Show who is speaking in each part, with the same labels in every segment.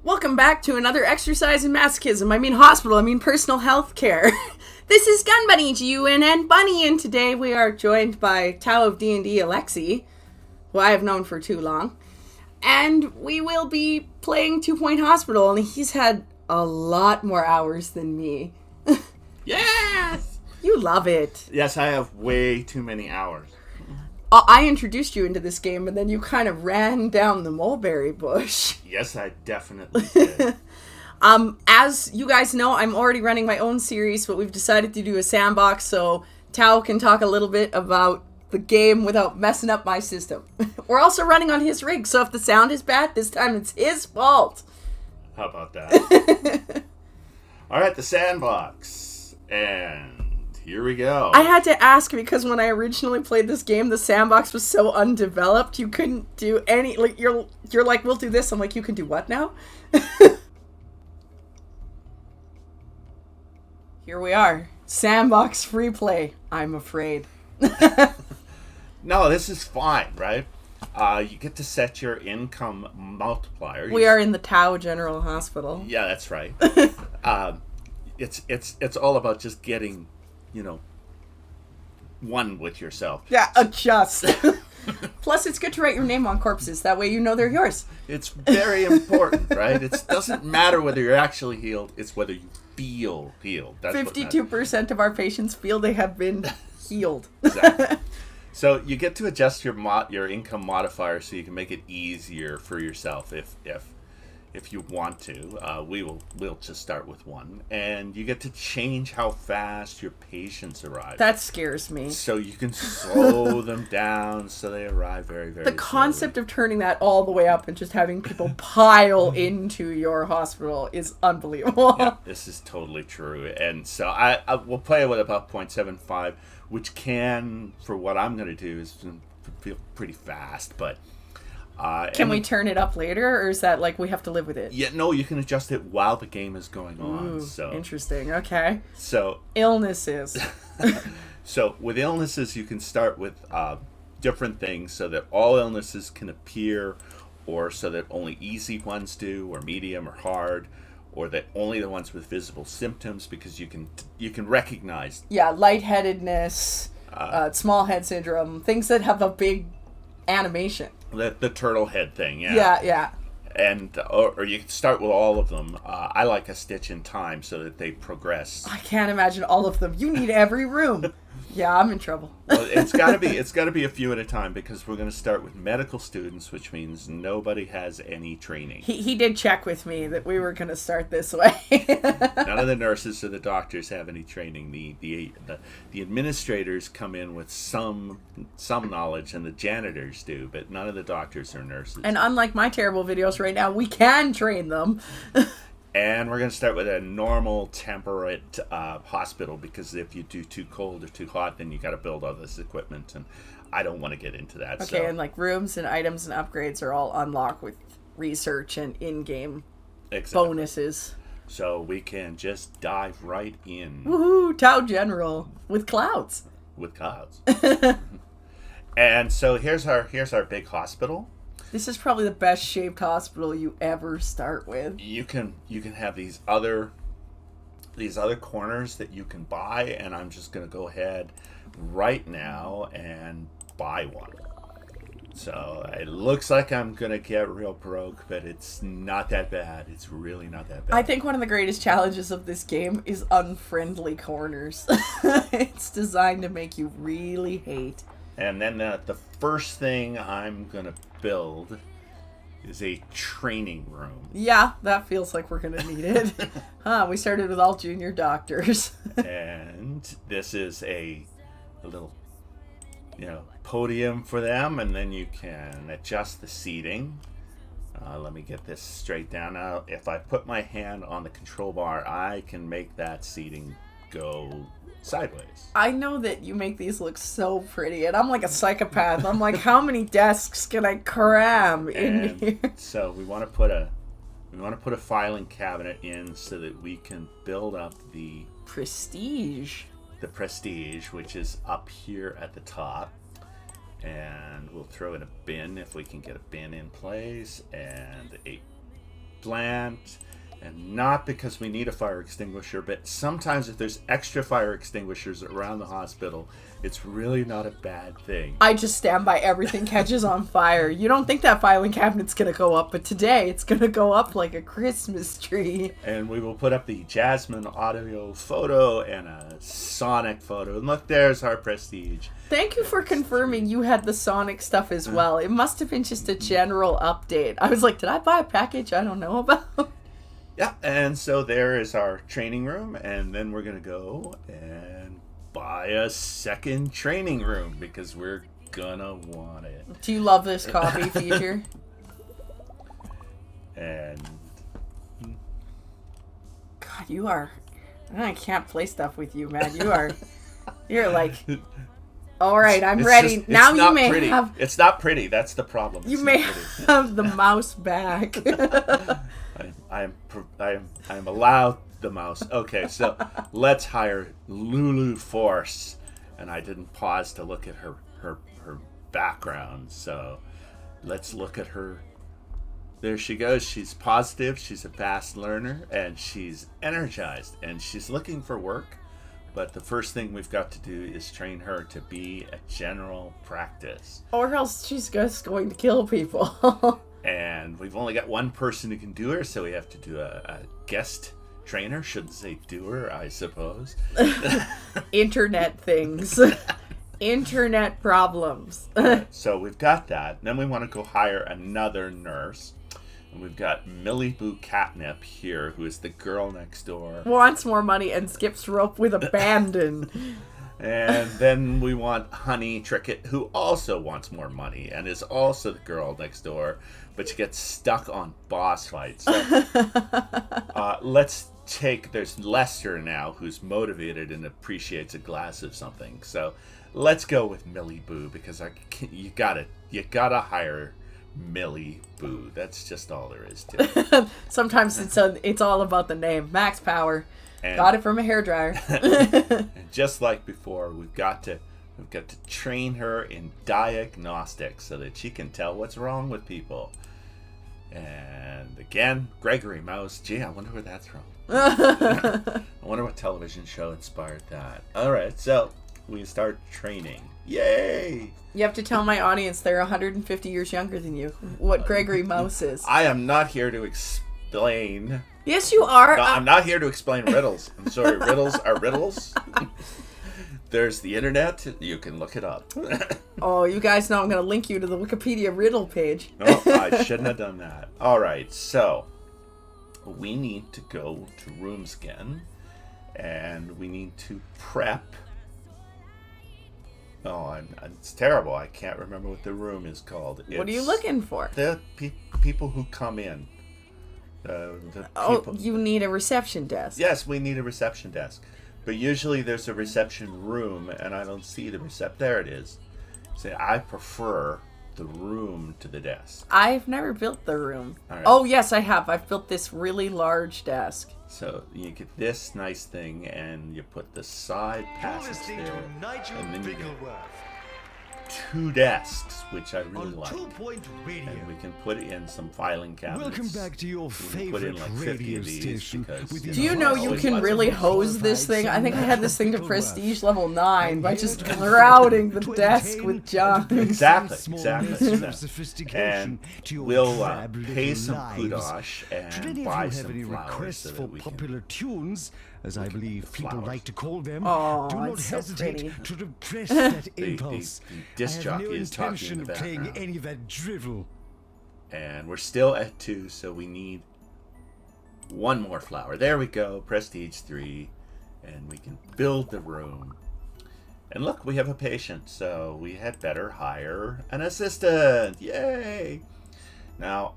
Speaker 1: Welcome back to another exercise in masochism. I mean hospital, I mean personal health care. This is Gun Bunny, G.u.n.n Bunny, and today we are joined by Tao of D&D, Alexi, who I have known for too long. And we will be playing 2 Point Hospital, and he's had a lot more hours than me.
Speaker 2: Yes!
Speaker 1: You love it.
Speaker 2: Yes, I have way too many hours.
Speaker 1: I introduced you into this game, and then you kind of ran down the mulberry bush.
Speaker 2: Yes, I definitely did.
Speaker 1: As you guys know, I'm already running my own series, but we've decided to do a sandbox, so Tao can talk a little bit about the game without messing up my system. We're also running on his rig, so if the sound is bad, this time it's his fault.
Speaker 2: How about that? All right, the Sandbox. And here we go.
Speaker 1: I had to ask because when I originally played this game, the sandbox was so undeveloped, you couldn't do any, like, you're like, we'll do this. I'm like, you can do what now? Here we are. Sandbox free play, I'm afraid.
Speaker 2: No, this is fine, right? You get to set your income multiplier.
Speaker 1: We are in the Tao General Hospital.
Speaker 2: Yeah, that's right. It's all about just getting, one with yourself.
Speaker 1: Yeah, adjust. Plus, it's good to write your name on corpses. That way you know they're yours.
Speaker 2: It's very important, right? It doesn't matter whether you're actually healed. It's whether you feel healed. That's
Speaker 1: 52% of our patients feel they have been healed.
Speaker 2: Exactly. So you get to adjust your income modifier so you can make it easier for yourself if you want to. We'll just start with 1, and you get to change how fast your patients arrive.
Speaker 1: That scares me.
Speaker 2: So you can slow them down so they arrive very, very
Speaker 1: The
Speaker 2: slowly.
Speaker 1: concept of turning that all the way up and just having people pile into your hospital is unbelievable.
Speaker 2: Yeah, this is totally true. And so I will play with about 0.75, which can, for what I'm going to do, is feel pretty fast, but
Speaker 1: can we turn it up later, or is that like we have to live with it?
Speaker 2: Yeah, no, you can adjust it while the game is going on.
Speaker 1: Ooh,
Speaker 2: so
Speaker 1: interesting. Okay.
Speaker 2: So
Speaker 1: illnesses.
Speaker 2: So with illnesses, you can start with different things so that all illnesses can appear, or so that only easy ones do, or medium or hard, or that only the ones with visible symptoms, because you can recognize.
Speaker 1: Yeah, lightheadedness, small head syndrome, things that have a big animation.
Speaker 2: The turtle head thing, yeah.
Speaker 1: Yeah.
Speaker 2: And or you can start with all of them. I like a stitch in time so that they progress.
Speaker 1: I can't imagine all of them. You need every room. Yeah, I'm in trouble.
Speaker 2: Well, it's got to be a few at a time, because we're going to start with medical students, which means nobody has any training.
Speaker 1: He did check with me that we were going to start this way.
Speaker 2: None of the nurses or the doctors have any training. The administrators come in with some knowledge, and the janitors do, but none of the doctors or nurses.
Speaker 1: And unlike my terrible videos right now, we can train them.
Speaker 2: And we're going to start with a normal temperate hospital, because if you do too cold or too hot, then you got to build all this equipment, and I don't want to get into that.
Speaker 1: Okay, so. And like rooms and items and upgrades are all unlocked with research and in-game bonuses.
Speaker 2: So we can just dive right in.
Speaker 1: Woohoo! Tao General with clouds.
Speaker 2: With clouds. And so here's our big hospital.
Speaker 1: This is probably the best shaped hospital you ever start with.
Speaker 2: You can have these other corners that you can buy, and I'm just going to go ahead right now and buy one. So it looks like I'm going to get real broke, but it's not that bad. It's really not that bad.
Speaker 1: I think one of the greatest challenges of this game is unfriendly corners. It's designed to make you really hate.
Speaker 2: And then the first thing I'm going to build is a training room.
Speaker 1: Yeah, that feels like we're going to need it. We started with all junior doctors.
Speaker 2: And this is a little, podium for them, and then you can adjust the seating. Let me get this straight down now. If I put my hand on the control bar, I can make that seating go sideways.
Speaker 1: I know that you make these look so pretty, and I'm like a psychopath. I'm like, how many desks can I cram in here?
Speaker 2: So we want to put a filing cabinet in so that we can build up the
Speaker 1: prestige,
Speaker 2: which is up here at the top. And we'll throw in a bin if we can get a bin in place, and a bland, and not because we need a fire extinguisher, but sometimes if there's extra fire extinguishers around the hospital, it's really not a bad thing.
Speaker 1: I just stand by everything catches on fire. You don't think that filing cabinet's going to go up, but today it's going to go up like a Christmas tree.
Speaker 2: And we will put up the Jasmine audio photo and a Sonic photo. And look, there's our Prestige.
Speaker 1: Thank you for confirming you had the Sonic stuff as well. It must have been just a general update. I was like, did I buy a package I don't know about?
Speaker 2: Yeah, and so there is our training room, and then we're going to go and buy a second training room because we're going to want it.
Speaker 1: Do you love this copy feature?
Speaker 2: And...
Speaker 1: God, you are... I can't play stuff with you, man. You're like... All right, I'm ready. Now you may
Speaker 2: pretty.
Speaker 1: have...
Speaker 2: It's not pretty. That's the problem.
Speaker 1: You may have the mouse back.
Speaker 2: I am allowed the mouse. Okay, so let's hire Lulu Force. And I didn't pause to look at her background. So let's look at her. There she goes. She's positive. She's a fast learner. And she's energized. And she's looking for work. But the first thing we've got to do is train her to be a general practice.
Speaker 1: Or else she's just going to kill people.
Speaker 2: And we've only got one person who can do her, so we have to do a guest trainer. Shouldn't say doer, I suppose.
Speaker 1: Internet things. Internet problems.
Speaker 2: So we've got that. Then we want to go hire another nurse. And we've got Millie Boo Catnip here, who is the girl next door.
Speaker 1: Wants more money and skips rope with abandon.
Speaker 2: And then we want Honey Trickett, who also wants more money and is also the girl next door, but she gets stuck on boss fights. So, there's Lester now, who's motivated and appreciates a glass of something. So let's go with Millie Boo, because you gotta hire Millie Boo. That's just all there is to it.
Speaker 1: Sometimes it's all about the name. Max Power.
Speaker 2: And
Speaker 1: got it from a hairdryer.
Speaker 2: And just like before, we've got to train her in diagnostics so that she can tell what's wrong with people. And again, Gregory Mouse. Gee, I wonder where that's from. I wonder what television show inspired that. All right, so we start training. Yay!
Speaker 1: You have to tell my audience they're 150 years younger than you what Gregory Mouse is.
Speaker 2: I am not here to explain.
Speaker 1: Yes, you are.
Speaker 2: No, I'm not here to explain riddles. I'm sorry, riddles are riddles. There's the internet. You can look it up.
Speaker 1: Oh, you guys know I'm going to link you to the Wikipedia riddle page.
Speaker 2: No, I shouldn't have done that. All right, so we need to go to rooms again, and we need to prep. Oh, it's terrible. I can't remember what the room is called.
Speaker 1: What are you looking for?
Speaker 2: The people who come in.
Speaker 1: You need a reception desk.
Speaker 2: Yes, we need a reception desk. But usually there's a reception room, and I don't see the reception. There it is. Say, I prefer the room to the desk.
Speaker 1: I've never built the room.
Speaker 2: Right.
Speaker 1: Oh, yes, I have. I've built this really large desk.
Speaker 2: So you get this nice thing, and you put the side passage there, and then you get 2 desks, which I really like. And we can put in some filing cabinets.
Speaker 3: Welcome back to your favorite radio station.
Speaker 1: Do you know you can really hose this thing? I think I had this thing to prestige level 9 by just crowding the desk with junk.
Speaker 2: Exactly. And we'll pay some kudosh and buy some flowers so that we
Speaker 3: popular tunes, as I believe people like to call them.
Speaker 1: Oh,
Speaker 3: do not
Speaker 1: it's so
Speaker 3: hesitate
Speaker 1: pretty.
Speaker 3: to repress that impulse.
Speaker 2: The disc
Speaker 3: I have
Speaker 2: jockey
Speaker 3: no
Speaker 2: is talking
Speaker 3: intention
Speaker 2: in
Speaker 3: of
Speaker 2: the
Speaker 3: playing
Speaker 2: background.
Speaker 3: any of that drivel.
Speaker 2: And we're still at 2, so we need 1 more flower. There we go, prestige 3, and we can build the room. And look, we have a patient, so we had better hire an assistant. Yay! Now,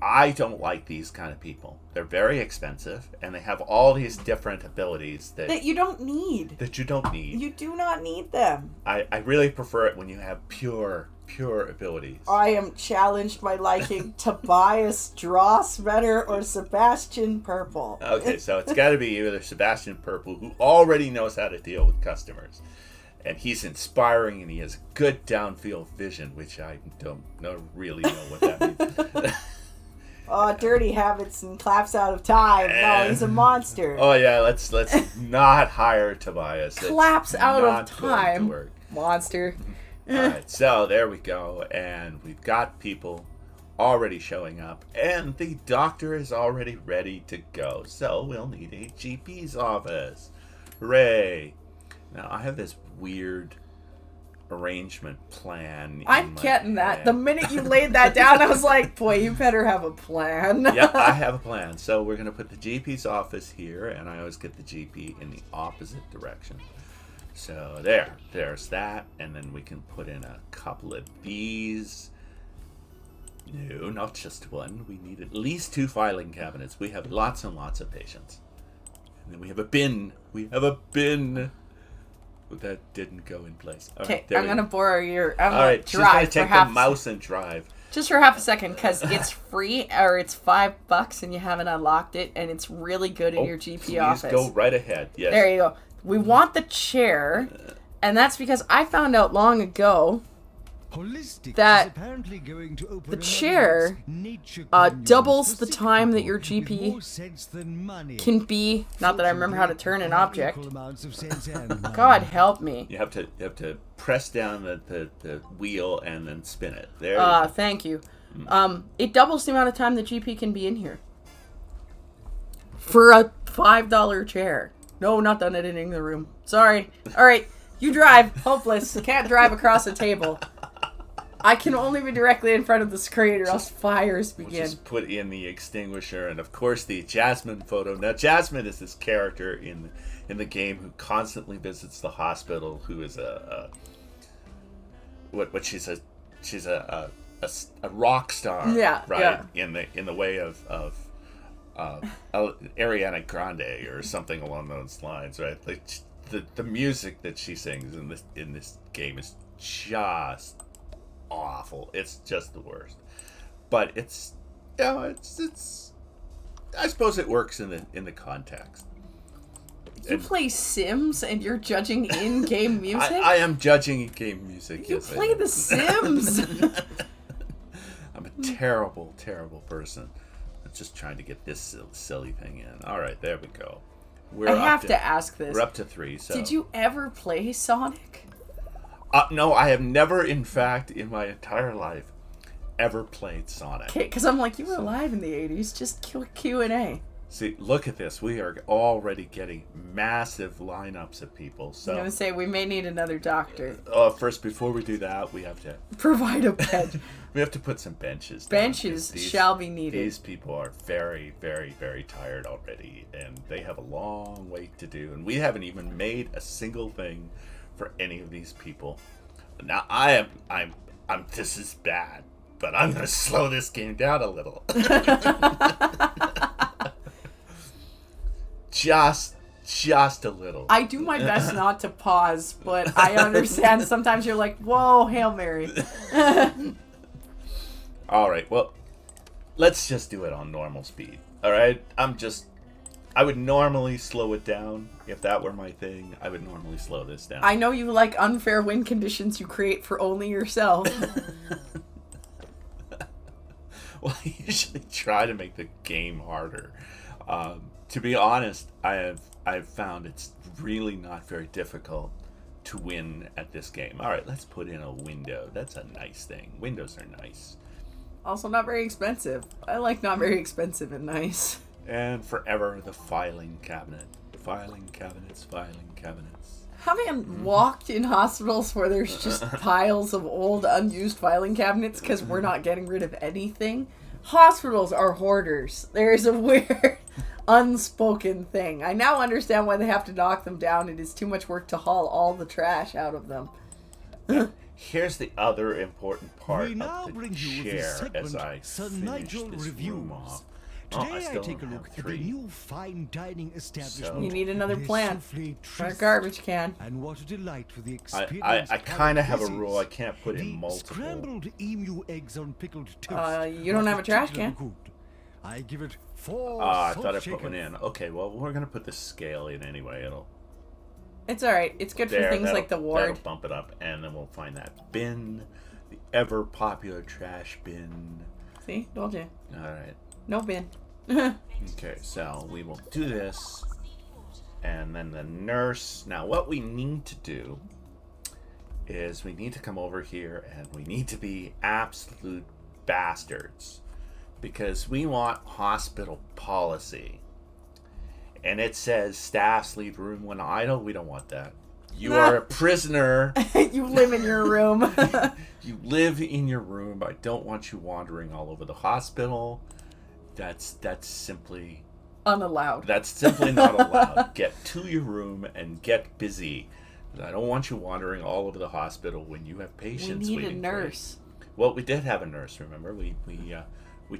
Speaker 2: I don't like these kind of people. They're very expensive, and they have all these different abilities
Speaker 1: That you don't need.
Speaker 2: that you don't need.
Speaker 1: You do not need them.
Speaker 2: I really prefer it when you have pure abilities.
Speaker 1: I am challenged by liking Tobias Drossbetter or Sebastian Purple.
Speaker 2: Okay, so it's got to be either Sebastian Purple, who already knows how to deal with customers. And he's inspiring, and he has good downfield vision, which I don't really know what that means.
Speaker 1: Oh, dirty habits and claps out of time. No, he's a monster.
Speaker 2: Oh yeah, let's not hire Tobias.
Speaker 1: Claps out of
Speaker 2: not going to
Speaker 1: time.
Speaker 2: work.
Speaker 1: Monster.
Speaker 2: All right, so there we go, and we've got people already showing up, and the doctor is already ready to go. So we'll need a GP's office. Hooray! Now I have this weird arrangement plan.
Speaker 1: I'm getting that. The minute you laid that down, I was like, boy, you better have a plan.
Speaker 2: Yeah, I have a plan. So we're going to put the GP's office here, and I always get the GP in the opposite direction. So there's that, and then we can put in a couple of these. No, not just one. We need at least 2 filing cabinets. We have lots and lots of patients. And then we have a bin. That didn't go in place.
Speaker 1: Okay, I'm going to borrow your...
Speaker 2: All right, she's going to take the mouse and drive.
Speaker 1: Just for half a second, because it's free, or it's $5 and you haven't unlocked it, and it's really good in your GP office.
Speaker 2: Please go right ahead. Yes.
Speaker 1: There you go. We want the chair, and that's because I found out long ago that the chair doubles the time that your GP can be. Not that I remember how to turn an object. God help me.
Speaker 2: You have to press down the wheel and then spin it. There.
Speaker 1: Thank you. It doubles the amount of time the GP can be in here for a $5 chair. No, not done editing the room. Sorry. All right, you drive. Hopeless. Can't drive across a table. I can only be directly in front of the screen, or else fires begin.
Speaker 2: We'll just put in the extinguisher, and of course the Jasmine photo. Now, Jasmine is this character in the game who constantly visits the hospital. Who is she's a rock star.
Speaker 1: Yeah.
Speaker 2: Right.
Speaker 1: Yeah.
Speaker 2: In the way of Ariana Grande or something along those lines. Right. Like the music that she sings in this game is just awful. It's just the worst. But it's I suppose it works in the context.
Speaker 1: You play Sims and you're judging in-game music?
Speaker 2: I am judging in-game music.
Speaker 1: You play The Sims.
Speaker 2: I'm a terrible, terrible person. I'm just trying to get this silly thing in. All right, there we go.
Speaker 1: I have to ask this.
Speaker 2: We're up to 3. So.
Speaker 1: Did you ever play Sonic?
Speaker 2: No, I have never, in fact, in my entire life, ever played Sonic.
Speaker 1: Okay, because I'm like, you were alive in the 80s. Just Q&A.
Speaker 2: See, look at this. We are already getting massive lineups of people. So
Speaker 1: I'm going to say, we may need another doctor.
Speaker 2: First, before we do that, we have to...
Speaker 1: Provide a bed.
Speaker 2: We have to put some benches down.
Speaker 1: Benches shall be needed.
Speaker 2: These people are very, very, very tired already, and they have a long wait to do. And we haven't even made a single thing for any of these people. Now I'm this is bad, but I'm gonna slow this game down a little. just a little.
Speaker 1: I do my best not to pause, but I understand sometimes you're like, whoa, Hail Mary.
Speaker 2: All right, well, let's just do it on normal speed. All right, I would normally slow it down. If that were my thing, I would normally slow this down.
Speaker 1: I know you like unfair win conditions you create for only yourself.
Speaker 2: Well, I usually try to make the game harder. To be honest, I've found it's really not very difficult to win at this game. All right, let's put in a window. That's a nice thing. Windows are nice.
Speaker 1: Also not very expensive. I like not very expensive and nice.
Speaker 2: And forever, the filing cabinet. Filing cabinets.
Speaker 1: Having walked in hospitals where there's just piles of old, unused filing cabinets because we're not getting rid of anything, hospitals are hoarders. There's a weird, unspoken thing. I now understand why they have to knock them down. It is too much work to haul all the trash out of them.
Speaker 2: Here's the other important part
Speaker 3: We now
Speaker 2: of the
Speaker 3: bring you the
Speaker 2: chair
Speaker 3: segment,
Speaker 2: as I
Speaker 3: Sir
Speaker 2: finish
Speaker 3: Nigel
Speaker 2: this
Speaker 3: Reviews.
Speaker 2: room off.
Speaker 3: Today I
Speaker 2: still
Speaker 3: take a
Speaker 2: don't
Speaker 3: look
Speaker 2: have
Speaker 3: at the
Speaker 2: 3.
Speaker 3: new fine dining establishment.
Speaker 1: You need another
Speaker 3: Les
Speaker 1: plant
Speaker 3: Soufflés
Speaker 1: for a
Speaker 3: Tristes.
Speaker 1: garbage can.
Speaker 3: And what a delight for the
Speaker 2: I
Speaker 3: experienced
Speaker 2: kind of have a
Speaker 3: palates.
Speaker 2: rule. I can't put in
Speaker 3: The
Speaker 2: multiple.
Speaker 3: scrambled emu eggs on pickled toast.
Speaker 1: You don't
Speaker 3: are
Speaker 1: have a trash
Speaker 3: particularly
Speaker 1: can?
Speaker 3: Good. I give it 4
Speaker 2: I
Speaker 3: salt
Speaker 2: thought I put
Speaker 3: shaken.
Speaker 2: one in. Okay, well, we're going to put the scale in anyway.
Speaker 1: It's alright. It's good for things
Speaker 2: that'll-
Speaker 1: like the ward.
Speaker 2: That'll bump it up, and then we'll find that bin, the ever-popular trash bin.
Speaker 1: See? Told you.
Speaker 2: All right.
Speaker 1: No bin.
Speaker 2: Okay, so we will do this. And then the nurse. Now, what we need to do is we need to come over here and we need to be absolute bastards. Because we want hospital policy. And it says staffs leave room when idle. We don't want that. You are a prisoner.
Speaker 1: You live in your room.
Speaker 2: You live in your room. I don't want you wandering all over the hospital. That's simply...
Speaker 1: unallowed.
Speaker 2: That's simply not allowed. Get to your room and get busy. I don't want you wandering all over the hospital when you have patients.
Speaker 1: We need a nurse.
Speaker 2: Well, we did have a nurse. Remember, we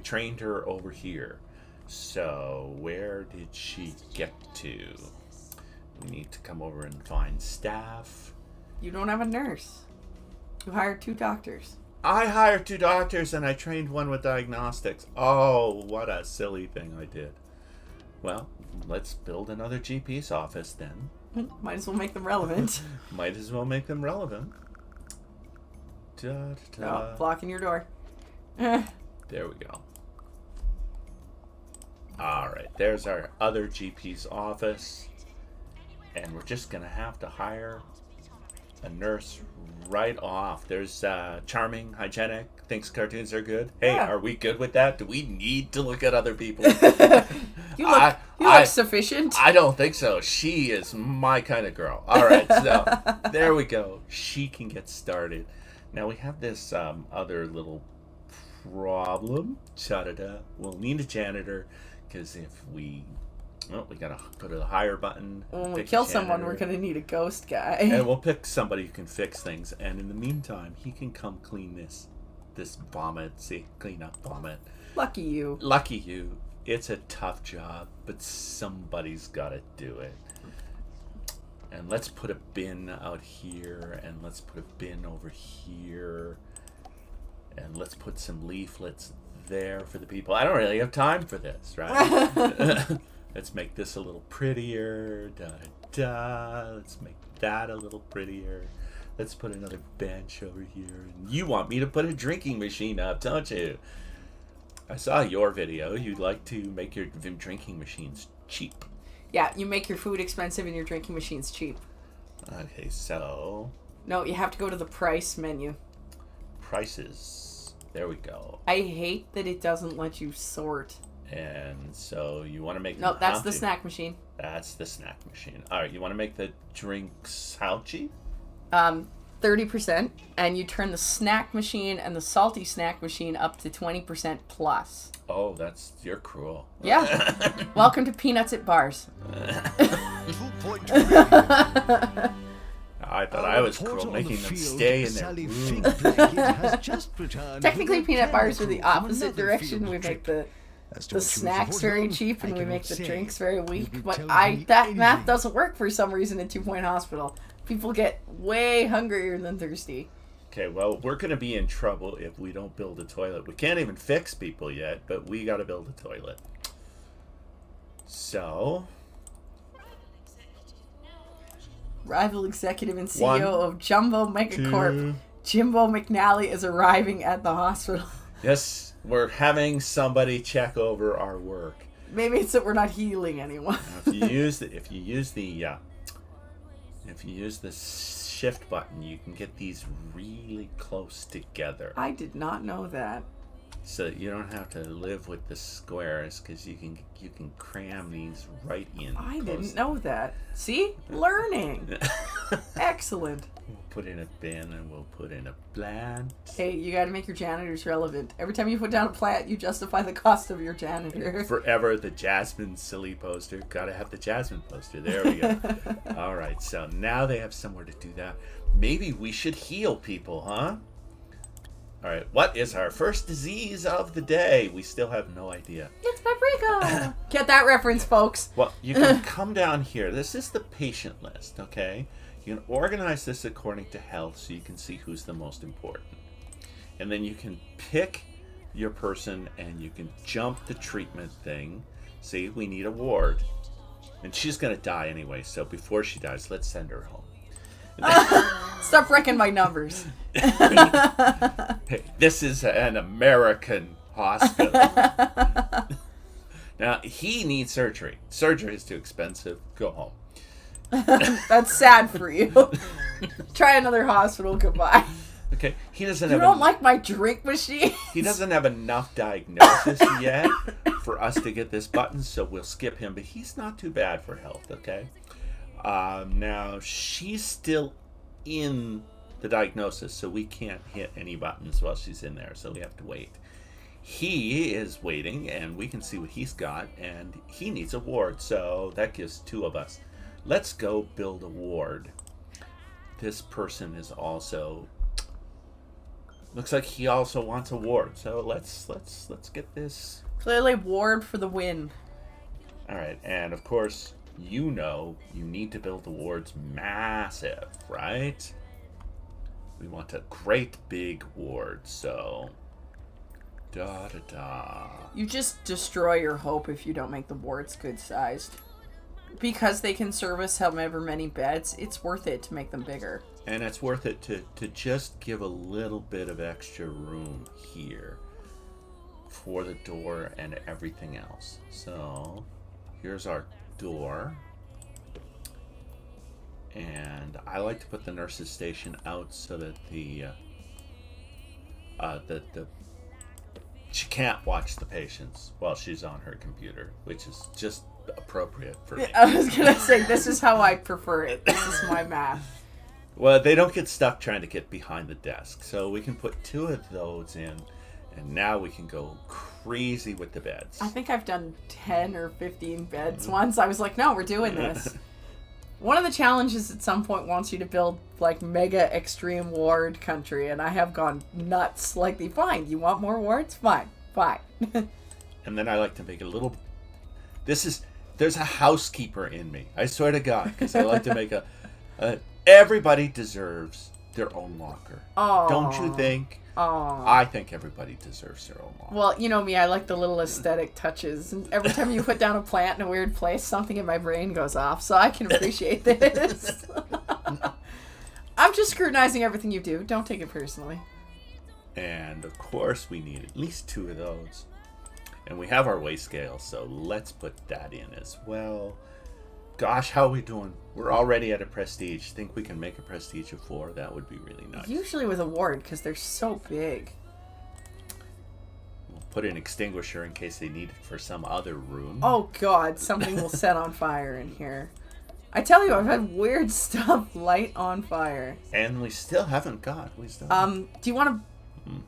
Speaker 2: trained her over here. So where did she get to? We need to come over and find staff.
Speaker 1: You don't have a nurse. You hired 2 doctors.
Speaker 2: I hired 2 doctors and I trained one with diagnostics. Oh, what a silly thing I did. Well, let's build another GP's office then.
Speaker 1: Might as well make them relevant.
Speaker 2: Might as well make them relevant.
Speaker 1: Oh, blocking your door.
Speaker 2: There we go. Alright, there's our other GP's office. And we're just going to have to hire a nurse right off. There's charming, hygienic, thinks cartoons are good. Hey,
Speaker 1: Yeah.
Speaker 2: Are we good with that? Do we need to look at other people?
Speaker 1: You look sufficient.
Speaker 2: I don't think so. She is my kind of girl. All right, so there we go. She can get started. Now we have this other little problem. Ta-da-da. We'll need a janitor because if we gotta put a hire button.
Speaker 1: When we kill someone, we're gonna need a ghost guy.
Speaker 2: And we'll pick somebody who can fix things. And in the meantime, he can come clean this vomit. See, clean up vomit.
Speaker 1: Lucky you.
Speaker 2: Lucky you. It's a tough job, but somebody's gotta do it. And let's put a bin out here, and let's put a bin over here, and let's put some leaflets there for the people. I don't really have time for this, right? Let's make this a little prettier. Da-da-da. Let's make that a little prettier. Let's put another bench over here. And you want me to put a drinking machine up, don't you? I saw your video. You'd like to make your drinking machines cheap.
Speaker 1: Yeah, you make your food expensive and your drinking machines cheap.
Speaker 2: Okay, so...
Speaker 1: No, you have to go to the price menu.
Speaker 2: Prices. There we go.
Speaker 1: I hate that it doesn't let you sort.
Speaker 2: And so you want to make...
Speaker 1: No, that's the snack machine.
Speaker 2: That's the snack machine. All right, you want to make the drinks how cheap?
Speaker 1: 30%, and you turn the snack machine and the salty snack machine up to 20% plus.
Speaker 2: Oh, you're cruel.
Speaker 1: Yeah. Welcome to Peanuts at Bars.
Speaker 2: I thought I was cruel, making them stay in their room.
Speaker 1: Technically, peanut bars are the opposite direction. We make the snacks very cheap and we make the drinks very weak. But that math doesn't work for some reason in 2 Point Hospital. People get way hungrier than thirsty.
Speaker 2: Okay, well, we're going to be in trouble if we don't build a toilet. We can't even fix people yet, but we got to build a toilet. So...
Speaker 1: Rival executive and CEO of Jumbo Megacorp, Jimbo McNally, is arriving at the hospital.
Speaker 2: Yes, we're having somebody check over our work.
Speaker 1: Maybe it's that we're not healing anyone.
Speaker 2: Now, if you use the shift button, you can get these really close together.
Speaker 1: I did not know that.
Speaker 2: So you don't have to live with the squares because you can cram these right in.
Speaker 1: I didn't know that. See? Learning. Excellent.
Speaker 2: We'll put in a bin and we'll put in a plant.
Speaker 1: Hey, you got to make your janitors relevant. Every time you put down a plant, you justify the cost of your janitor.
Speaker 2: Forever the Jasmine silly poster. Gotta have the Jasmine poster. There we go. All right, so now they have somewhere to do that. Maybe we should heal people, huh? All right, what is our first disease of the day? We still have no idea.
Speaker 1: It's paprika. Get that reference, folks.
Speaker 2: Well, you can come down here. This is the patient list, okay? You can organize this according to health so you can see who's the most important. And then you can pick your person and you can jump the treatment thing. See, we need a ward. And she's going to die anyway, so before she dies, let's send her home.
Speaker 1: Stop wrecking my numbers.
Speaker 2: Hey, this is an American hospital. Now, he needs surgery. Surgery is too expensive. Go home.
Speaker 1: That's sad for you. Try another hospital. Goodbye.
Speaker 2: Okay, he doesn't
Speaker 1: You
Speaker 2: have
Speaker 1: don't like my drink machine?
Speaker 2: he doesn't have enough diagnosis yet for us to get this button, so we'll skip him, but he's not too bad for health, okay? Now, she's still in the diagnosis, so we can't hit any buttons while she's in there, so we have to wait. He is waiting, and we can see what he's got, and he needs a ward, so that gives 2 of us. Let's go build a ward. This person is also... Looks like he also wants a ward, so let's get this.
Speaker 1: Clearly ward for the win.
Speaker 2: Alright, and of course, you know you need to build the wards massive, right? We want a great big ward, so...
Speaker 1: You just destroy your hope if you don't make the wards good sized. Because they can service however many beds, it's worth it to make them bigger.
Speaker 2: And it's worth it to just give a little bit of extra room here for the door and everything else. So here's our door. And I like to put the nurse's station out so that the she can't watch the patients while she's on her computer, which is just appropriate for me.
Speaker 1: I was gonna say, this is how I prefer it. This is my math.
Speaker 2: Well, they don't get stuck trying to get behind the desk, so we can put 2 of those in, and now we can go crazy with the beds.
Speaker 1: I think I've done 10 or 15 beds once. I was like, no, we're doing this. One of the challenges at some point wants you to build, like, mega extreme ward country, and I have gone nuts. Like, fine, you want more wards? Fine.
Speaker 2: And then I like to make a little... There's a housekeeper in me. I swear to God, because I like to make everybody deserves their own locker.
Speaker 1: Aww.
Speaker 2: Don't you think?
Speaker 1: Aww.
Speaker 2: I think everybody deserves their own locker.
Speaker 1: Well, you know me, I like the little aesthetic touches. And every time you put down a plant in a weird place, something in my brain goes off, so I can appreciate this. I'm just scrutinizing everything you do. Don't take it personally.
Speaker 2: And, of course, we need at least 2 of those. And we have our weigh scale, so let's put that in as well. Gosh, how are we doing? We're already at a prestige. Think we can make a prestige of 4? That would be really nice.
Speaker 1: Usually with a ward, because they're so big.
Speaker 2: We'll put an extinguisher in case they need it for some other room.
Speaker 1: Oh god, something will set on fire in here. I tell you, I've had weird stuff light on fire.
Speaker 2: And we still haven't got.
Speaker 1: Do you want to...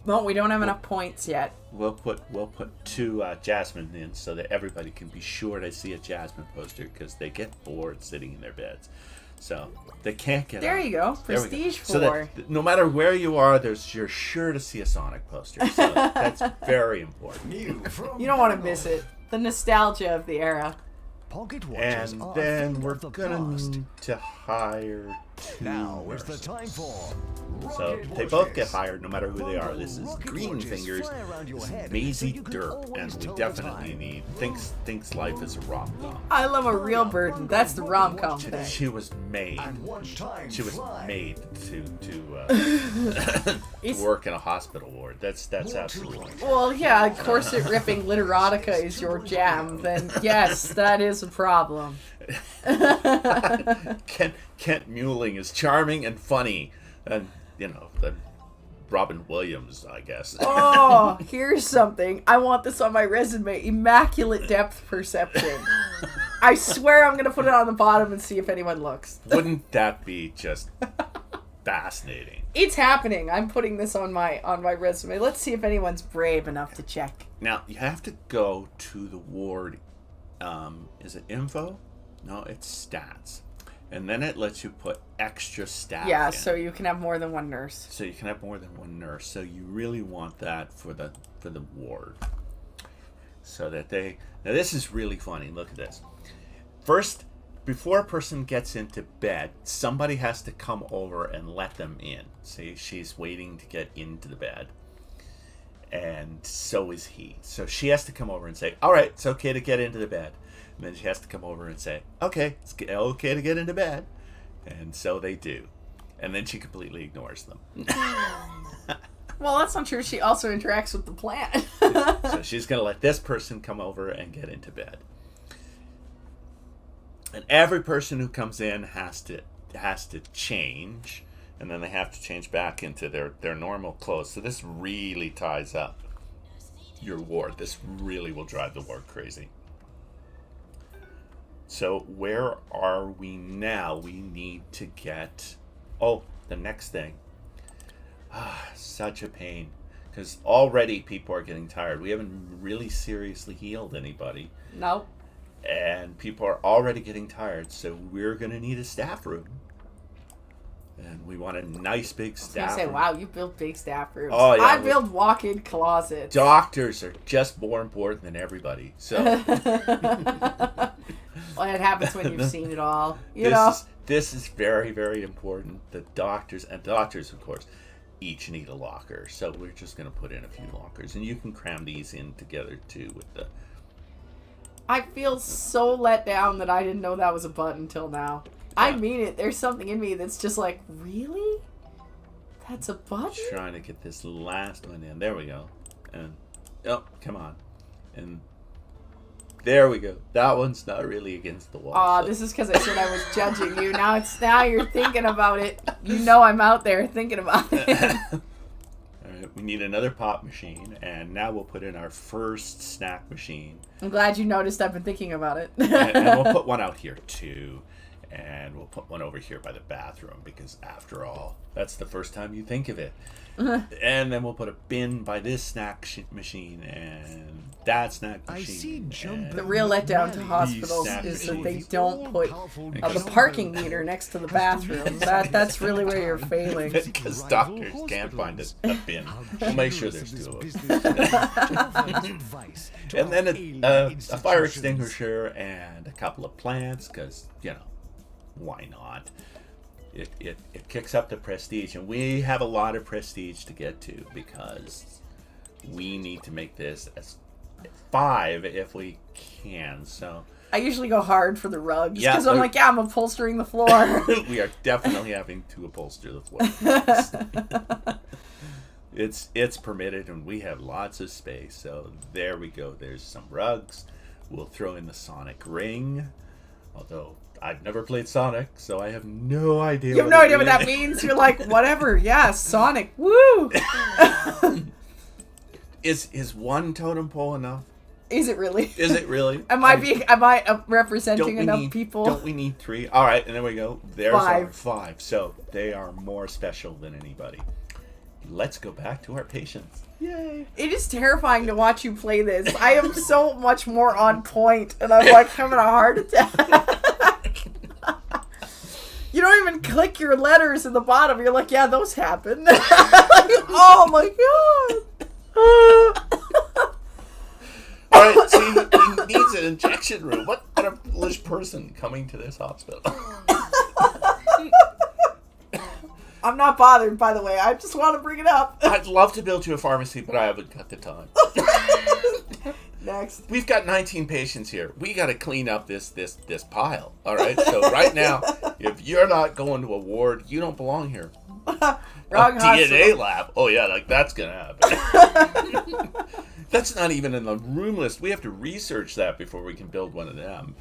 Speaker 1: No, we don't have enough points yet.
Speaker 2: We'll put 2 Jasmine in so that everybody can be sure to see a Jasmine poster, because they get bored sitting in their beds, so they can't get.
Speaker 1: There
Speaker 2: out.
Speaker 1: you go, prestige 4.
Speaker 2: So that no matter where you are, you're sure to see a Sonic poster. So that's very important.
Speaker 1: You don't want to miss it. The nostalgia of the era.
Speaker 3: Pocket watches
Speaker 2: And
Speaker 3: are
Speaker 2: then
Speaker 3: a thing
Speaker 2: we're
Speaker 3: of the
Speaker 2: gonna
Speaker 3: past.
Speaker 2: need to hire 2
Speaker 3: Now is
Speaker 2: nurses.
Speaker 3: the time for
Speaker 2: So
Speaker 3: rocket
Speaker 2: they both get
Speaker 3: watches.
Speaker 2: hired no matter who they are. This is
Speaker 3: Rocket
Speaker 2: Green
Speaker 3: watches
Speaker 2: Fingers,
Speaker 3: fly around your
Speaker 2: this is
Speaker 3: head
Speaker 2: Maisie
Speaker 3: so you can
Speaker 2: Dirt,
Speaker 3: always
Speaker 2: and we
Speaker 3: tell the
Speaker 2: definitely
Speaker 3: time.
Speaker 2: need thinks life is a rom-com.
Speaker 1: I love a real burden. That's the rom-com thing.
Speaker 2: She was made.
Speaker 3: And watch time
Speaker 2: She was
Speaker 3: fly.
Speaker 2: made to work in a hospital ward. That's absolutely.
Speaker 1: Well, yeah, corset-ripping literotica is your jam, then yes, that is a problem.
Speaker 2: Kent Muling is charming and funny, and the Robin Williams, I guess.
Speaker 1: Oh, here's something. I want this on my resume. Immaculate depth perception. I swear I'm going to put it on the bottom and see if anyone looks.
Speaker 2: Wouldn't that be just fascinating?
Speaker 1: It's happening. I'm putting this on my resume. Let's see if anyone's brave enough to check.
Speaker 2: Now, you have to go to the ward. Is it info? No, it's stats. And then it lets you put extra staff
Speaker 1: Yeah,
Speaker 2: in.
Speaker 1: so you can have more than one nurse.
Speaker 2: So you can have more than one nurse. So you really want that for the ward. So that now this is really funny. Look at this. First, before a person gets into bed, somebody has to come over and let them in. See, she's waiting to get into the bed. And so is he. So she has to come over and say, all right, it's okay to get into the bed. And then she has to come over and say, okay, it's okay to get into bed. And so they do. And then she completely ignores them.
Speaker 1: Well, that's not true. She also interacts with the plant.
Speaker 2: So she's going to let this person come over and get into bed. And every person who comes in has to change, and then they have to change back into their normal clothes. So this really ties up your ward. This really will drive the ward crazy. So where are we now? We need to get... Oh, the next thing. Such a pain. Because already people are getting tired. We haven't really seriously healed anybody.
Speaker 1: Nope.
Speaker 2: And people are already getting tired. So we're going to need a staff room. And we want a nice big staff room.
Speaker 1: Wow, you build big staff rooms.
Speaker 2: Oh, yeah,
Speaker 1: I build walk-in closets.
Speaker 2: Doctors are just more important than everybody. So...
Speaker 1: Well, it happens when you've seen it all.
Speaker 2: This is very, very important. The doctors, of course, each need a locker. So we're just going to put in a few lockers. And you can cram these in together, too, with the...
Speaker 1: I feel so let down that I didn't know that was a button until now. Yeah. I mean it. There's something in me that's just like, really? That's a button?
Speaker 2: Trying to get this last one in. There we go. And, oh, come on. And... there we go. That one's not really against the wall.
Speaker 1: So. This is because I said I was judging you. Now you're thinking about it. You know I'm out there thinking about it.
Speaker 2: All right, we need another pop machine, and now we'll put in our first snack machine.
Speaker 1: I'm glad you noticed I've been thinking about it.
Speaker 2: And we'll put one out here, too. And we'll put one over here by the bathroom, because after all, that's the first time you think of it. And then we'll put a bin by this snack machine and that snack machine.
Speaker 1: The real letdown to hospitals is that they don't put the parking meter next to the bathroom. That's really where you're failing.
Speaker 2: Because doctors can't find a bin. We'll make sure there's two of them. And then a fire extinguisher and a couple of plants, because, why not? It kicks up the prestige, and we have a lot of prestige to get to because we need to make this as 5 if we can. So
Speaker 1: I usually go hard for the rugs because I'm like, I'm upholstering the floor.
Speaker 2: We are definitely having to upholster the floor. It's permitted, and we have lots of space. So there we go. There's some rugs. We'll throw in the Sonic ring, although I've never played Sonic, so I have no idea.
Speaker 1: You have no idea what that means. You're like, whatever. Yeah, Sonic. Woo!
Speaker 2: Is one totem pole enough?
Speaker 1: Is it really?
Speaker 2: Is it really?
Speaker 1: Am I representing enough people?
Speaker 2: Don't we need 3? All right, and there we go. There's
Speaker 1: 5.
Speaker 2: our 5. So they are more special than anybody. Let's go back to our patients. Yay!
Speaker 1: It is terrifying to watch you play this. I am so much more on point, and I'm like having a heart attack. You don't even click your letters in the bottom. You're like, yeah, those happen. Oh my god.
Speaker 2: All right, see, he needs an injection room. What kind of foolish person coming to this hospital?
Speaker 1: I'm not bothered, by the way. I just want to bring it up.
Speaker 2: I'd love to build you a pharmacy, but I haven't got the time.
Speaker 1: Next.
Speaker 2: We've got 19 patients here. We got to clean up this pile. All right. So right now, if you're not going to a ward, you don't belong here.
Speaker 1: Wrong
Speaker 2: DNA lab. Oh yeah, like that's gonna happen. That's not even in the room list. We have to research that before we can build one of them.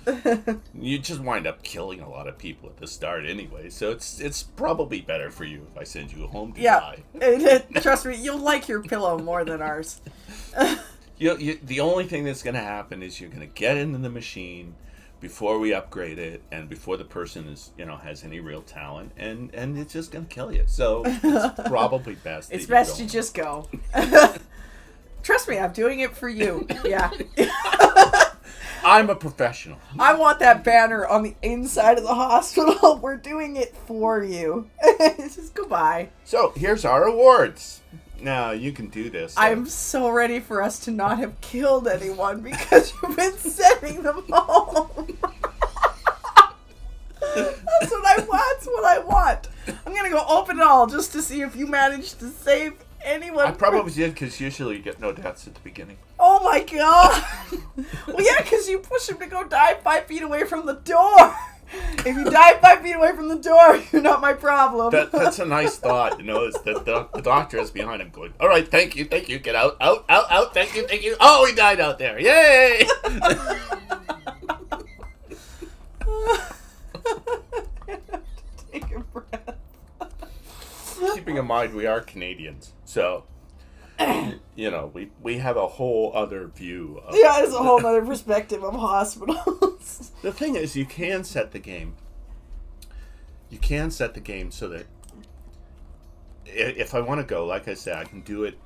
Speaker 2: You just wind up killing a lot of people at the start anyway. So it's probably better for you if I send you home to die.
Speaker 1: Trust me, you'll like your pillow more than ours.
Speaker 2: The only thing that's going to happen is you're going to get into the machine before we upgrade it and before the person is has any real talent, and it's just going to kill you. So it's probably best.
Speaker 1: It's best you just go. Trust me, I'm doing it for you. Yeah.
Speaker 2: I'm a professional.
Speaker 1: I want that banner on the inside of the hospital. We're doing it for you. Just goodbye.
Speaker 2: So here's our awards. Now, you can do this.
Speaker 1: I'm so ready for us to not have killed anyone because you've been sending them home. That's what I want. I'm going to go open it all just to see if you managed to save anyone.
Speaker 2: I probably did, because usually you get no deaths at the beginning.
Speaker 1: Oh my god. Well, yeah, because you push him to go die 5 feet away from the door. If you die 5 feet away from the door, you're not my problem.
Speaker 2: That's a nice thought, is that the doctor is behind him going, all right, thank you, get out, thank you. Oh, he died out there, yay!
Speaker 1: Take a breath.
Speaker 2: Keeping in mind we are Canadians, so we have a whole other view of
Speaker 1: there's a whole other perspective of hospitals.
Speaker 2: The thing is, you can set the game so that if I want to go, like I said, I can do it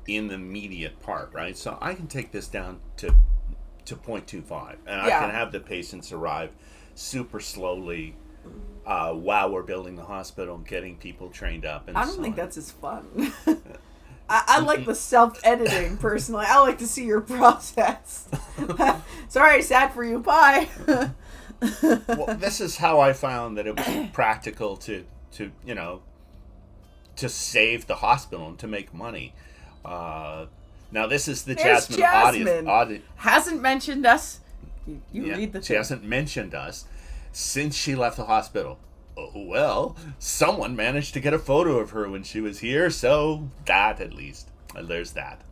Speaker 2: in the immediate part, right? So I can take this down to 0.25, and I can have the patients arrive super slowly while we're building the hospital and getting people trained up. And
Speaker 1: I don't think that's as fun. I like the self-editing, personally. I like to see your process. Sorry, sad for you. Bye.
Speaker 2: Well, this is how I found that it was practical to save the hospital and to make money. Now, this is the Jasmine audience.
Speaker 1: Hasn't mentioned us. You read the thing.
Speaker 2: She hasn't mentioned us since she left the hospital. Oh, well, someone managed to get a photo of her when she was here, so that at least. There's that.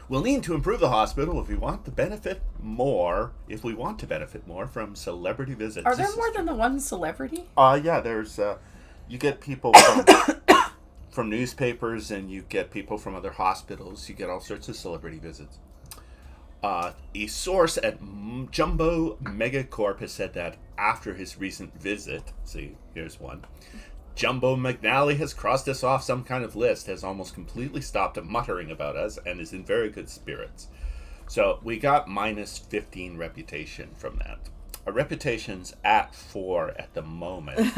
Speaker 2: We'll need to improve the hospital if we want to benefit more from celebrity visits.
Speaker 1: Are there more than the one celebrity?
Speaker 2: Yeah, there's you get people from newspapers, and you get people from other hospitals. You get all sorts of celebrity visits. A source at Jumbo Megacorp has said that after his recent visit, see, here's one, Jumbo McNally has crossed us off some kind of list, has almost completely stopped muttering about us, and is in very good spirits. So we got minus 15 reputation from that. Our reputation's at 4 at the moment.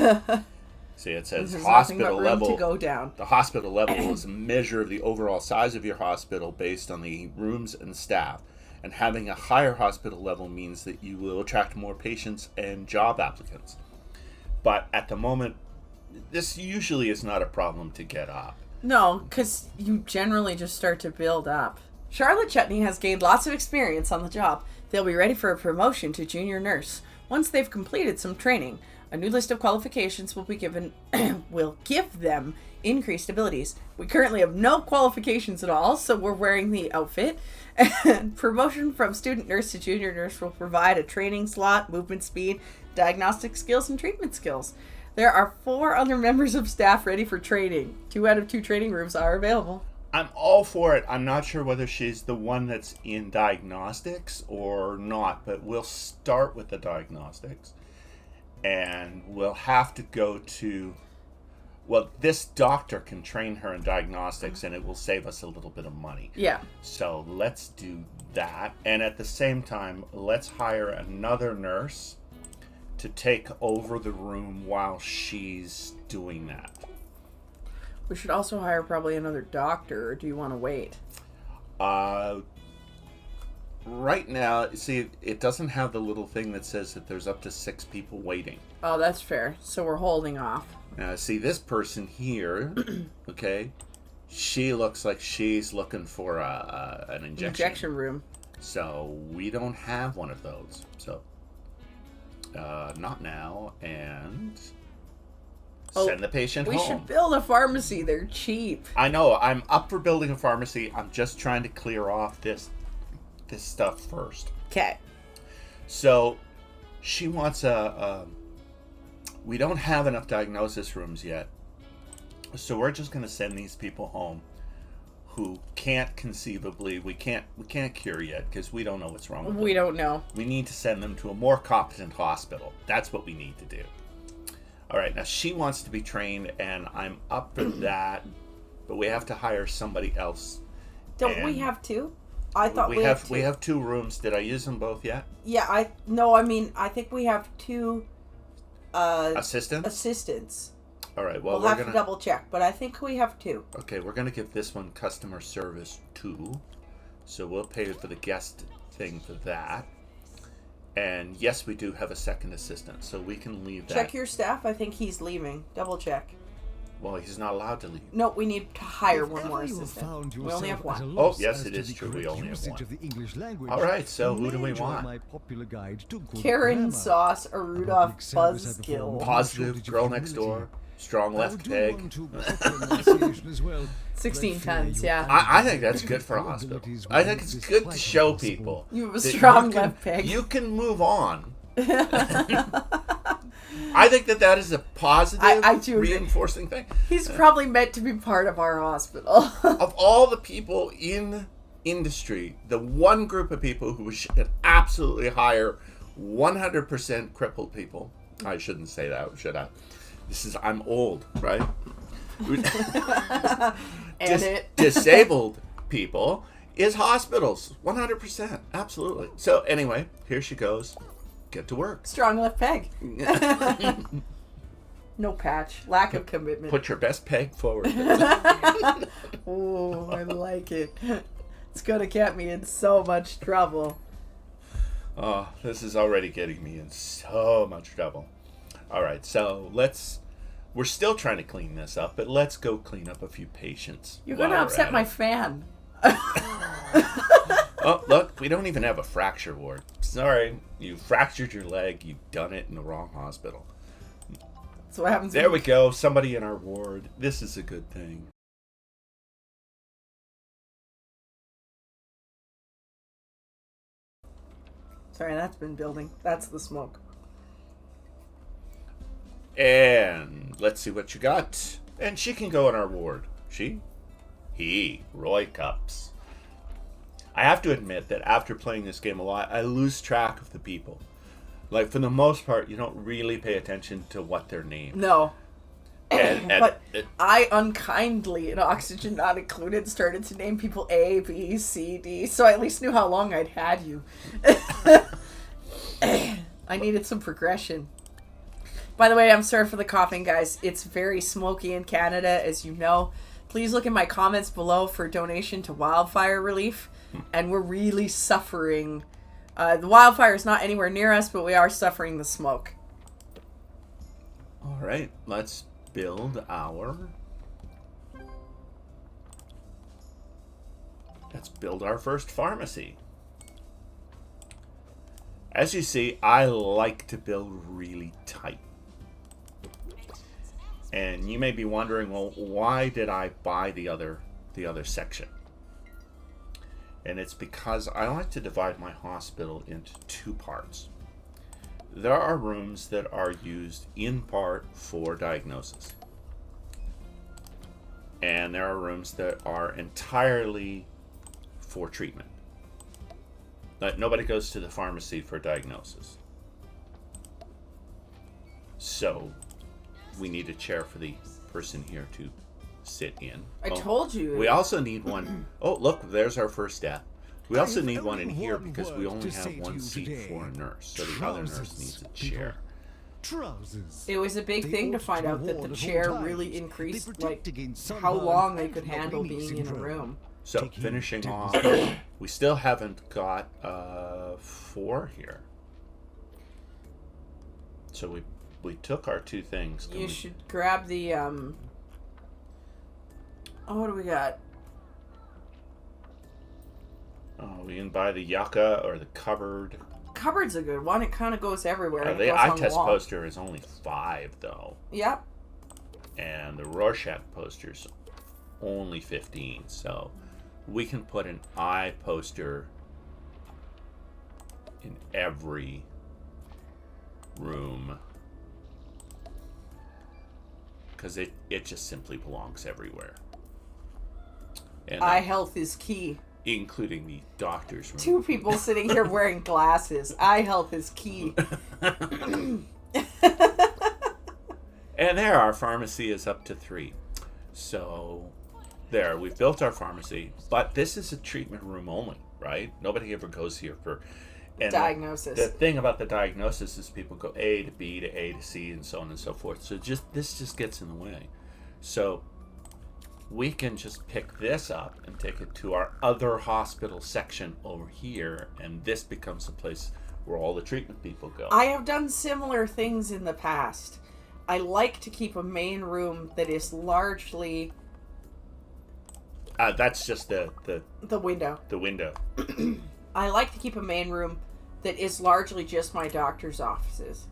Speaker 2: See, it says hospital level.
Speaker 1: To go down.
Speaker 2: The hospital level is a measure of the overall size of your hospital based on the rooms and staff. And having a higher hospital level means that you will attract more patients and job applicants. But at the moment, this usually is not a problem to get up.
Speaker 1: No, because you generally just start to build up. Charlotte Chutney has gained lots of experience on the job. They'll be ready for a promotion to junior nurse once they've completed some training. A new list of qualifications will be given, will give them increased abilities. We currently have no qualifications at all, so we're wearing the outfit. And promotion from student nurse to junior nurse will provide a training slot, movement speed, diagnostic skills, and treatment skills. There are 4 other members of staff ready for training. 2 out of 2 training rooms are available.
Speaker 2: I'm all for it. I'm not sure whether she's the one that's in diagnostics or not, but we'll start with the diagnostics. And we'll have to go to... Well, this doctor can train her in diagnostics, and it will save us a little bit of money.
Speaker 1: Yeah.
Speaker 2: So let's do that. And at the same time, let's hire another nurse to take over the room while she's doing that.
Speaker 1: We should also hire probably another doctor, or do you want to wait?
Speaker 2: Right now, see, it doesn't have the little thing that says that there's up to 6 people waiting.
Speaker 1: Oh, that's fair. So we're holding off.
Speaker 2: Now, see, this person here, okay, she looks like she's looking for an injection
Speaker 1: room.
Speaker 2: So we don't have one of those. So, not now, and send the patient home.
Speaker 1: We should build a pharmacy. They're cheap.
Speaker 2: I know. I'm up for building a pharmacy. I'm just trying to clear off this stuff first.
Speaker 1: Okay.
Speaker 2: So, she wants we don't have enough diagnosis rooms yet. So we're just going to send these people home who can't conceivably, we can't cure yet because we don't know what's wrong with them.
Speaker 1: We don't know.
Speaker 2: We need to send them to a more competent hospital. That's what we need to do. All right, now she wants to be trained, and I'm up for that, but we have to hire somebody else.
Speaker 1: Don't we have 2? I thought we have 2.
Speaker 2: We have 2 rooms. Did I use them both yet?
Speaker 1: Yeah, I think we have 2 assistants.
Speaker 2: All right, well,
Speaker 1: we'll have to double check, but I think we have 2.
Speaker 2: Okay, we're going to give this one customer service 2. So we'll pay for the guest thing for that. And yes, we do have a second assistant, so we can leave that.
Speaker 1: Check your staff. I think he's leaving. Double check.
Speaker 2: Well, he's not allowed to leave.
Speaker 1: No, we need to hire
Speaker 3: If
Speaker 1: one
Speaker 3: ever
Speaker 1: more
Speaker 3: you have
Speaker 1: assistant.
Speaker 3: found
Speaker 1: We only have
Speaker 3: yourself at a
Speaker 1: one.
Speaker 3: loss
Speaker 2: yes,
Speaker 3: as
Speaker 2: it
Speaker 3: to
Speaker 2: is
Speaker 3: the
Speaker 2: true, we
Speaker 3: correct
Speaker 2: only have
Speaker 3: usage
Speaker 2: one.
Speaker 3: of the English language,
Speaker 2: All right, so
Speaker 3: you
Speaker 2: who do
Speaker 3: may
Speaker 2: we
Speaker 3: enjoy
Speaker 2: want?
Speaker 3: my popular guide to good
Speaker 1: Karen
Speaker 3: grammar.
Speaker 1: Sauce, a Rudolph
Speaker 3: public service I perform
Speaker 1: Buzzkill.
Speaker 3: no
Speaker 2: Positive,
Speaker 3: shortage of
Speaker 2: girl next
Speaker 3: humility.
Speaker 2: door, strong
Speaker 3: I
Speaker 2: left
Speaker 3: would do
Speaker 2: peg.
Speaker 3: one to pronunciation as well, but I
Speaker 1: 16
Speaker 3: fear
Speaker 1: tons,
Speaker 3: your
Speaker 1: yeah.
Speaker 2: I think that's good for a
Speaker 3: your
Speaker 2: hospital.
Speaker 3: abilities
Speaker 2: I
Speaker 3: will
Speaker 2: think
Speaker 3: make
Speaker 2: it's
Speaker 3: this
Speaker 2: good to
Speaker 3: quite
Speaker 2: show
Speaker 3: impossible.
Speaker 2: people.
Speaker 1: You have a
Speaker 2: that
Speaker 1: strong
Speaker 2: you can-
Speaker 1: left peg.
Speaker 2: You can move on. I think that is a positive,
Speaker 1: I do agree.
Speaker 2: reinforcing thing.
Speaker 1: He's probably meant to be part of our hospital.
Speaker 2: Of all the people in industry, the one group of people who should absolutely hire 100% crippled people. I shouldn't say that, should I? I'm old, right? Disabled people is hospitals. 100%. Absolutely. So anyway, here she goes. Get to work.
Speaker 1: Strong left peg. No patch. Lack of commitment.
Speaker 2: Put your best peg forward.
Speaker 1: Oh, I like it. It's gonna get me in so much trouble.
Speaker 2: Oh, this is already getting me in so much trouble. All right, so we're still trying to clean this up, but let's go clean up a few patients.
Speaker 1: You're
Speaker 2: while
Speaker 1: gonna
Speaker 2: we're
Speaker 1: upset
Speaker 2: at
Speaker 1: my
Speaker 2: it.
Speaker 1: fan.
Speaker 2: Oh, look, we don't even have a fracture ward. Sorry, you fractured your leg. You've done it in the wrong hospital.
Speaker 1: So what happens?
Speaker 2: There we go. Somebody in our ward. This is a good thing.
Speaker 1: Sorry, that's been building. That's the smoke.
Speaker 2: And let's see what you got. And she can go in our ward. Roy Cups. I have to admit that after playing this game a lot, I lose track of the people. Like, for the most part, you don't really pay attention to what they're named.
Speaker 1: No.
Speaker 2: And
Speaker 1: But I unkindly, in Oxygen Not Included, started to name people A, B, C, D, so I at least knew how long I'd had you. I needed some progression. By the way, I'm sorry for the coughing, guys. It's very smoky in Canada, as you know. Please look in my comments below for donation to wildfire relief. And we're really suffering. The wildfire is not anywhere near us, but we are suffering the smoke.
Speaker 2: all right, let's build our first pharmacy. As you see, I like to build really tight. And you may be wondering, well, why did I buy the other section? And it's because I like to divide my hospital into two parts. There are rooms that are used in part for diagnosis. And there are rooms that are entirely for treatment. But nobody goes to the pharmacy for diagnosis. So we need a chair for the person here to sit in.
Speaker 1: I told you.
Speaker 2: We also need one. Oh, look, there's our first step. We also need one in here because we only have one seat for a nurse. So the other nurse needs a chair.
Speaker 3: Trousers.
Speaker 1: It was a big
Speaker 3: They
Speaker 1: thing to
Speaker 3: ought
Speaker 1: find
Speaker 3: to
Speaker 1: out that
Speaker 3: reward
Speaker 1: the
Speaker 3: at
Speaker 1: chair
Speaker 3: all
Speaker 1: really
Speaker 3: times. They
Speaker 1: increased,
Speaker 3: protect
Speaker 1: like,
Speaker 3: against
Speaker 1: how
Speaker 3: sunburn
Speaker 1: long they
Speaker 3: and
Speaker 1: could handle
Speaker 3: Lobini
Speaker 1: being in a
Speaker 3: syndrome.
Speaker 1: room.
Speaker 2: So
Speaker 3: Taking
Speaker 2: finishing
Speaker 3: depots.
Speaker 2: off, we still haven't got 4 here. So we took our 2 things. Can
Speaker 1: You
Speaker 2: we-
Speaker 1: should grab the, oh, what do we got?
Speaker 2: Oh, we can buy the yucca or the cupboard.
Speaker 1: Cupboard's a good one. It kind of goes everywhere. and it
Speaker 2: The
Speaker 1: goes
Speaker 2: eye
Speaker 1: on the
Speaker 2: test
Speaker 1: wall.
Speaker 2: poster is only 5 though,
Speaker 1: Yep.
Speaker 2: and the Rorschach poster's only 15. So we can put an eye poster in every room because it just simply belongs everywhere. And
Speaker 1: Eye health is key.
Speaker 2: including the doctor's room.
Speaker 1: 2 people sitting here wearing glasses. Eye health is key.
Speaker 2: And there, our pharmacy is up to 3. So, there, we've built our pharmacy. But this is a treatment room only, right? Nobody ever goes here for... And
Speaker 1: Diagnosis.
Speaker 2: The thing about the diagnosis is people go A to B to A to C and so on and so forth. So this just gets in the way. So, we can just pick this up and take it to our other hospital section over here. And this becomes a place where all the treatment people go.
Speaker 1: I have done similar things in the past. I like to keep a main room that is largely...
Speaker 2: That's just the
Speaker 1: window.
Speaker 2: The window.
Speaker 1: I like to keep a main room that is largely just my doctor's offices.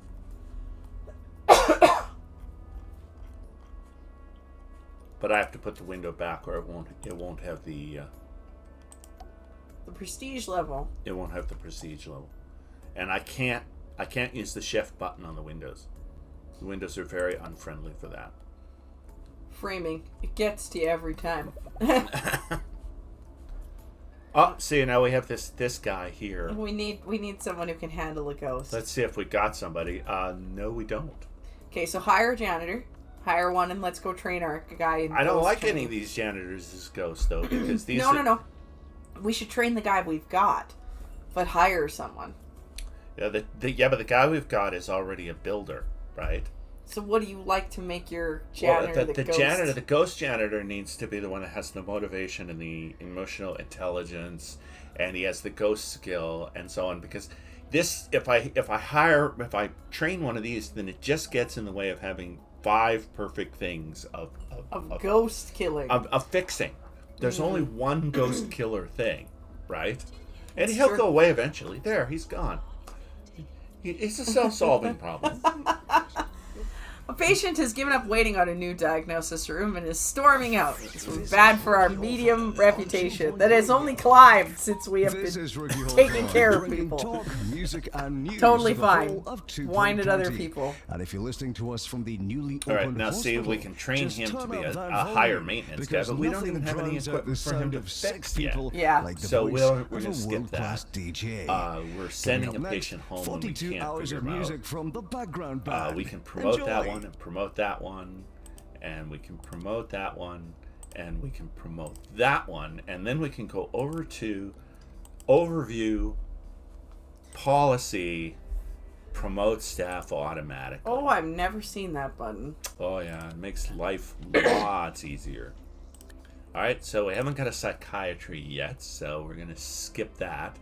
Speaker 2: But I have to put the window back, or it won't have the
Speaker 1: prestige level.
Speaker 2: It won't have the prestige level, and I can't use the shift button on the windows. The windows are very unfriendly for that.
Speaker 1: Framing, it gets to you every time.
Speaker 2: Oh, see, now we have this guy here.
Speaker 1: We need someone who can handle a ghost.
Speaker 2: Let's see if we got somebody. No, we don't.
Speaker 1: Okay, so hire a janitor. Hire one and let's go train our guy in
Speaker 2: I don't like
Speaker 1: training.
Speaker 2: any of these janitors as ghosts, though, because these
Speaker 1: No. We should train the guy we've got, but hire someone.
Speaker 2: Yeah, but the guy we've got is already a builder, right?
Speaker 1: So what do you like to make your janitor
Speaker 2: the ghost janitor needs to be the one that has the motivation and the emotional intelligence, and he has the ghost skill and so on, because this, if I train one of these, then it just gets in the way of having 5 perfect things of
Speaker 1: ghost killing.
Speaker 2: Of fixing. There's only one ghost killer thing, right? And
Speaker 1: It's
Speaker 2: he'll
Speaker 1: true.
Speaker 2: go away eventually. There, he's gone. It's a self-solving problem.
Speaker 1: A patient has given up waiting on a new diagnosis room and is storming out. This was bad for our medium reputation that has only climbed since we have been taking care of people.
Speaker 3: Talk, music, and news
Speaker 1: Totally
Speaker 3: for the
Speaker 1: fine.
Speaker 3: whole of Two
Speaker 1: Whine at other
Speaker 3: County.
Speaker 1: people.
Speaker 3: And if you're listening to us from the newly
Speaker 2: All right,
Speaker 3: opened
Speaker 2: now see if we
Speaker 3: hospital,
Speaker 2: can train
Speaker 3: just
Speaker 2: him to
Speaker 3: turn
Speaker 2: be
Speaker 3: up
Speaker 2: a
Speaker 3: that
Speaker 2: higher
Speaker 3: volume,
Speaker 2: maintenance guy,
Speaker 3: because
Speaker 2: but we don't
Speaker 3: nothing
Speaker 2: even have any
Speaker 3: drowns out the
Speaker 2: equipment for him
Speaker 3: sound
Speaker 2: to
Speaker 3: of
Speaker 2: fix
Speaker 3: six
Speaker 2: yet.
Speaker 3: people
Speaker 1: Yeah.
Speaker 3: like the
Speaker 2: So
Speaker 3: voice
Speaker 2: we're
Speaker 3: of
Speaker 2: gonna
Speaker 3: a
Speaker 2: skip
Speaker 3: world-class
Speaker 2: that.
Speaker 3: DJ.
Speaker 2: We're sending
Speaker 3: Coming
Speaker 2: a
Speaker 3: up
Speaker 2: patient
Speaker 3: next,
Speaker 2: home when we
Speaker 3: 42
Speaker 2: can't
Speaker 3: hours
Speaker 2: figure
Speaker 3: of
Speaker 2: him out.
Speaker 3: music from the background band.
Speaker 2: We can promote that
Speaker 3: Enjoy.
Speaker 2: one and promote that one, and we can promote that one, and we can promote that one, and then we can go over to overview, policy, promote staff automatically.
Speaker 1: Oh, I've never seen that button.
Speaker 2: Oh yeah, it makes life lots easier. Alright, so we haven't got a psychiatry yet, so we're gonna skip that.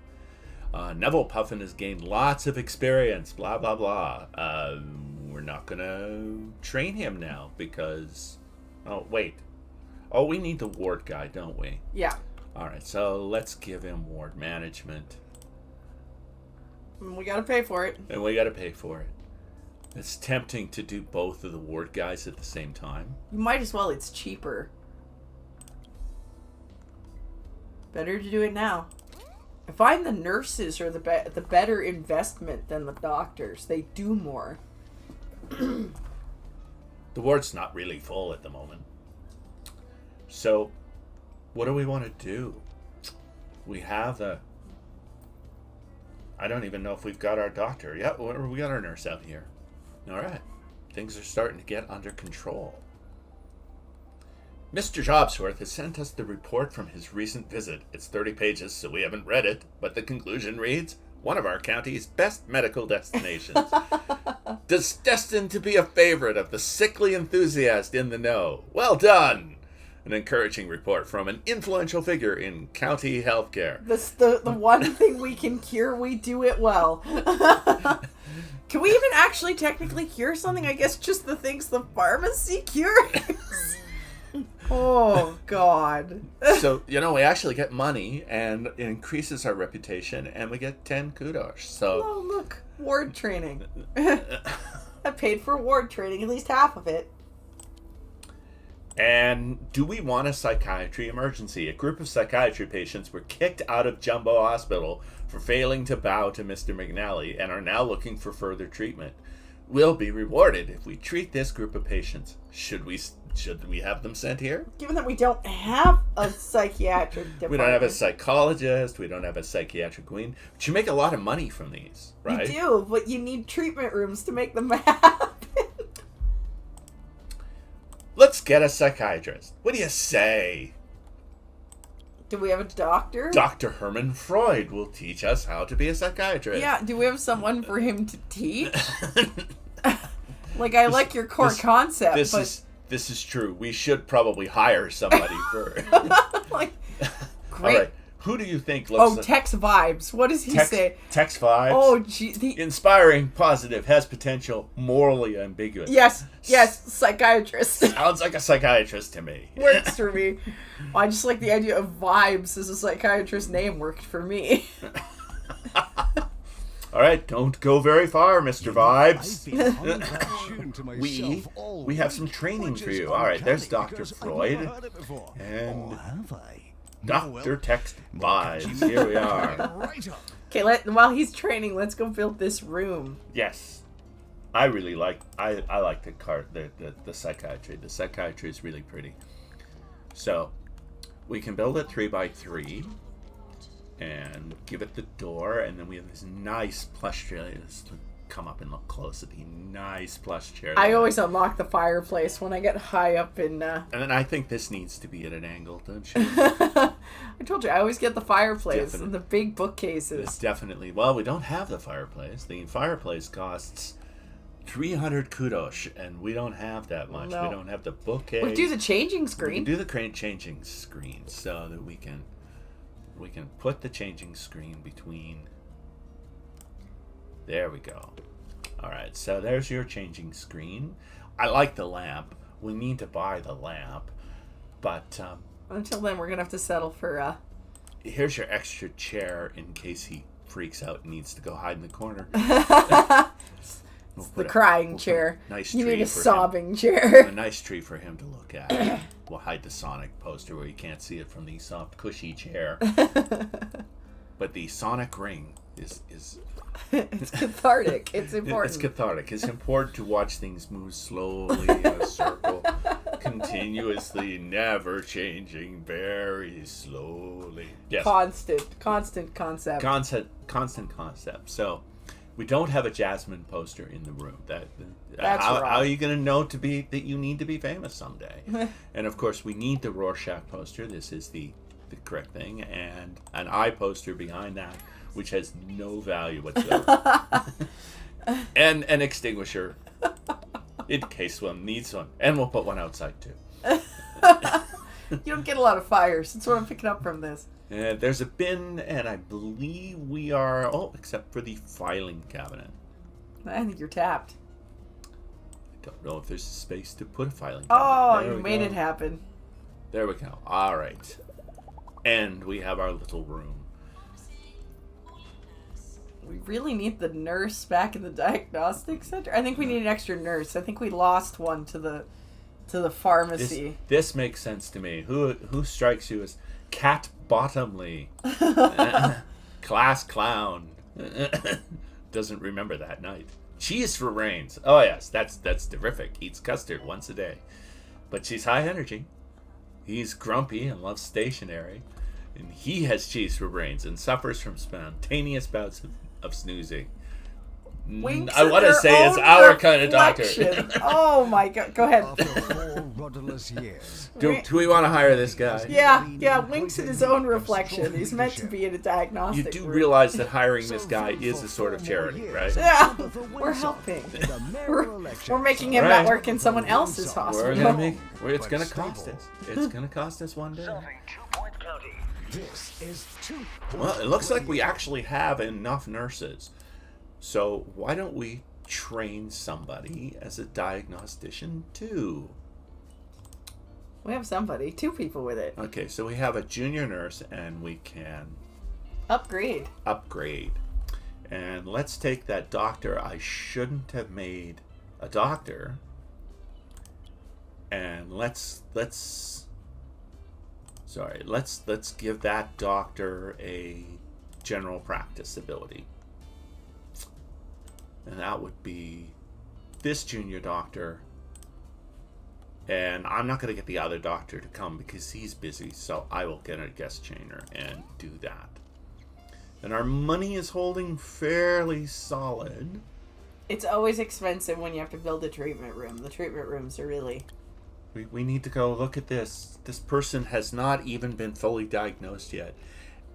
Speaker 2: Neville Puffin has gained lots of experience, blah blah blah. We're not gonna train him now because... Oh, wait. Oh, we need the ward guy, don't we?
Speaker 1: Yeah.
Speaker 2: Alright, so let's give him ward management.
Speaker 1: We gotta pay for it.
Speaker 2: And we gotta pay for it. It's tempting to do both of the ward guys at the same time.
Speaker 1: You might as well, it's cheaper. Better to do it now. I find the nurses are the better investment than the doctors. They do more.
Speaker 2: The ward's not really full at the moment. So, what do we want to do? We have the... I don't even know if we've got our doctor. Yeah, we got our nurse out here. Alright. Things are starting to get under control. Mr. Jobsworth has sent us the report from his recent visit. It's 30 pages, so we haven't read it, but the conclusion reads, one of our county's best medical destinations. Destined to be a favorite of the sickly enthusiast in the know. Well done! An encouraging report from an influential figure in county healthcare.
Speaker 1: The one thing we can cure, we do it well. Can we even actually technically cure something? I guess just the things the pharmacy cures. Oh, God.
Speaker 2: So, we actually get money, and it increases our reputation, and we get 10 kudos. So,
Speaker 1: Oh, look. Ward training. I paid for ward training, at least half of it.
Speaker 2: and do we want a psychiatry emergency? A group of psychiatry patients were kicked out of Jumbo Hospital for failing to bow to Mr. McNally and are now looking for further treatment. We'll be rewarded if we treat this group of patients. Should we have them sent here?
Speaker 1: Given that we don't have a psychiatric department.
Speaker 2: We don't have a psychologist. We don't have a psychiatric queen. But you make a lot of money from these, right?
Speaker 1: You do, but you need treatment rooms to make them happen.
Speaker 2: Let's get a psychiatrist. What do you say?
Speaker 1: Do we have a doctor?
Speaker 2: Dr. Herman Freud will teach us how to be a psychiatrist.
Speaker 1: Yeah, do we have someone for him to teach? Like, I like your core concept, but...
Speaker 2: This is true. We should probably hire somebody for...
Speaker 1: like,
Speaker 2: All
Speaker 1: great.
Speaker 2: right. Who do you think looks like...
Speaker 1: Tex Vibes. What does he say?
Speaker 2: Tex Vibes.
Speaker 1: Oh, gee.
Speaker 2: Inspiring, positive, has potential, morally ambiguous.
Speaker 1: Yes, psychiatrist.
Speaker 2: Sounds like a psychiatrist to me.
Speaker 1: Works for me. I just like the idea of Vibes as a psychiatrist name worked for me.
Speaker 2: All right, don't go very far, Mr. Vibes. We have some training for you. All right, there's Dr. Freud. And Dr. Tex Vibes. Here we are.
Speaker 1: Okay, while he's training, let's go build this room.
Speaker 2: Yes. I really like the psychiatry. The psychiatry is really pretty. So we can build it 3x3 and give it the door, and then we have this nice plush chair. Let's come up and look close at the nice plush chair.
Speaker 1: I always unlock the fireplace when I get high up in... And
Speaker 2: then I think this needs to be at an angle, don't you?
Speaker 1: I told you, I always get the fireplace and the big bookcases.
Speaker 2: It's definitely... Well, we don't have the fireplace. The fireplace costs 300 kudos, and we don't have that much.
Speaker 1: No.
Speaker 2: We don't have the bookcase.
Speaker 1: We do the changing screen.
Speaker 2: We can do the changing screen so that we can put the changing screen between... There we go. Alright, so there's your changing screen. I like the lamp. We need to buy the lamp. But,
Speaker 1: until then, we're going to have to settle for,
Speaker 2: here's your extra chair in case he freaks out and needs to go hide in the corner.
Speaker 1: It's the crying chair.
Speaker 2: Nice
Speaker 1: you
Speaker 2: tree
Speaker 1: need a
Speaker 2: for
Speaker 1: sobbing chair.
Speaker 2: A nice tree for him to look at. We'll hide the Sonic poster where you can't see it from the soft, cushy chair. But the Sonic ring is
Speaker 1: it's cathartic. It's important.
Speaker 2: It's cathartic. It's important to watch things move slowly in a circle, continuously, never changing, very slowly. Yes.
Speaker 1: Constant concept.
Speaker 2: Constant concept. So, we don't have a Jasmine poster in the room. That's
Speaker 1: how
Speaker 2: are you going to know that you need to be famous someday? And of course, we need the Rorschach poster. This is the correct thing, and an eye poster behind that, which has no value whatsoever. And an extinguisher in case one needs one, and we'll put one outside too.
Speaker 1: You don't get a lot of fires. That's what I'm picking up from this.
Speaker 2: There's a bin, and I believe we are... Oh, except for the filing cabinet.
Speaker 1: I think you're tapped.
Speaker 2: I don't know if there's a space to put a filing
Speaker 1: cabinet.
Speaker 2: Oh,
Speaker 1: you made it happen.
Speaker 2: There we go. All right. And we have our little room.
Speaker 1: We really need the nurse back in the diagnostic center. I think we need an extra nurse. I think we lost one to the pharmacy.
Speaker 2: This makes sense to me. Who strikes you as Cat Bottomley? Class clown. Doesn't remember that night. Cheese for Rains. Oh yes, that's terrific. Eats custard once a day. But she's high energy. He's grumpy and loves stationery. And he has cheese for brains and suffers from spontaneous bouts of snoozing. I want to say it's our kind of doctor.
Speaker 1: Oh my god, go ahead.
Speaker 3: After 4 rudderless years.
Speaker 2: Do we want to hire this guy?
Speaker 1: Yeah, winks at his own reflection. He's meant to be in a diagnostic
Speaker 2: You do
Speaker 1: room.
Speaker 2: realize that hiring this guy is a sort of charity, right?
Speaker 1: Yeah, we're helping. We're making him not work in someone else's hospital.
Speaker 2: It's going to cost us. It's going to cost us one day.
Speaker 3: This is 2.
Speaker 2: Well, it looks like we actually have enough nurses. So why don't we train somebody as a diagnostician too?
Speaker 1: We have somebody, 2 people with it.
Speaker 2: Okay, so we have a junior nurse, and we can
Speaker 1: upgrade.
Speaker 2: And let's take that doctor I shouldn't have made a doctor, and let's give that doctor a general practice ability. And that would be this junior doctor. And I'm not going to get the other doctor to come because he's busy, so I will get a guest trainer and do that. And our money is holding fairly solid.
Speaker 1: It's always expensive when you have to build a treatment room. The treatment rooms are really...
Speaker 2: We need to go look at this. This person has not even been fully diagnosed yet.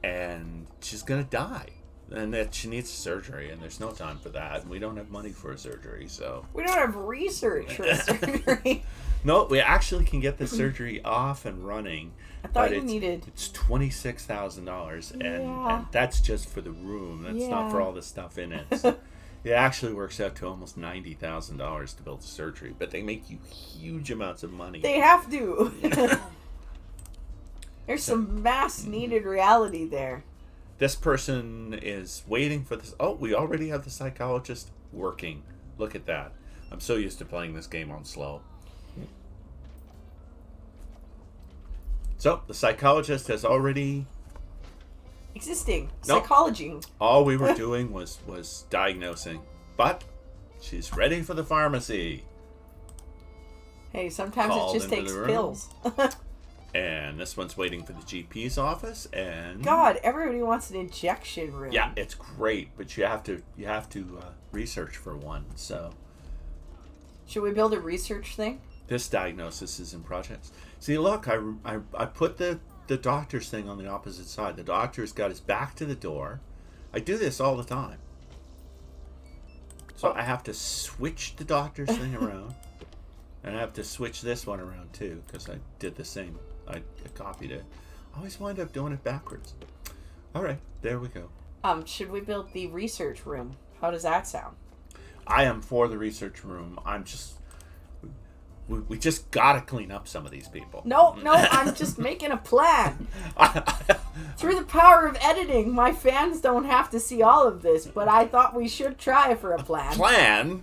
Speaker 2: And she's going to die. And that she needs surgery, and there's no time for that. And we don't have money for a surgery, so...
Speaker 1: We don't have research for surgery.
Speaker 2: No, we actually can get the surgery off and running.
Speaker 1: I thought you needed...
Speaker 2: It's $26,000, and that's just for the room. That's not for all the stuff in it. So it actually works out to almost $90,000 to build the surgery, but they make you huge amounts of money.
Speaker 1: They have to. There's some mass needed reality there.
Speaker 2: This person is waiting for this. Oh, we already have the psychologist working. Look at that. I'm so used to playing this game on slow. So, the psychologist has already...
Speaker 1: Existing.
Speaker 2: Nope.
Speaker 1: Psychology.
Speaker 2: All we were doing was diagnosing. But she's ready for the pharmacy.
Speaker 1: Hey, sometimes
Speaker 2: Called
Speaker 1: it just
Speaker 2: into
Speaker 1: takes
Speaker 2: the room.
Speaker 1: pills.
Speaker 2: And this one's waiting for the GP's office, and...
Speaker 1: God, everybody wants an injection room.
Speaker 2: Yeah, it's great, but you have to research for one, so...
Speaker 1: Should we build a research thing?
Speaker 2: This diagnosis is in projects. See, look, I put the doctor's thing on the opposite side. The doctor's got his back to the door. I do this all the time. So I have to switch the doctor's thing around. And I have to switch this one around, too, because I did the same. I copied it. I always wind up doing it backwards. All right, there we go.
Speaker 1: Should we build the research room? How does that sound?
Speaker 2: I am for the research room. I'm just... We just gotta clean up some of these people.
Speaker 1: No, I'm just making a plan. Through the power of editing, my fans don't have to see all of this, but I thought we should try for a plan.
Speaker 2: Plan?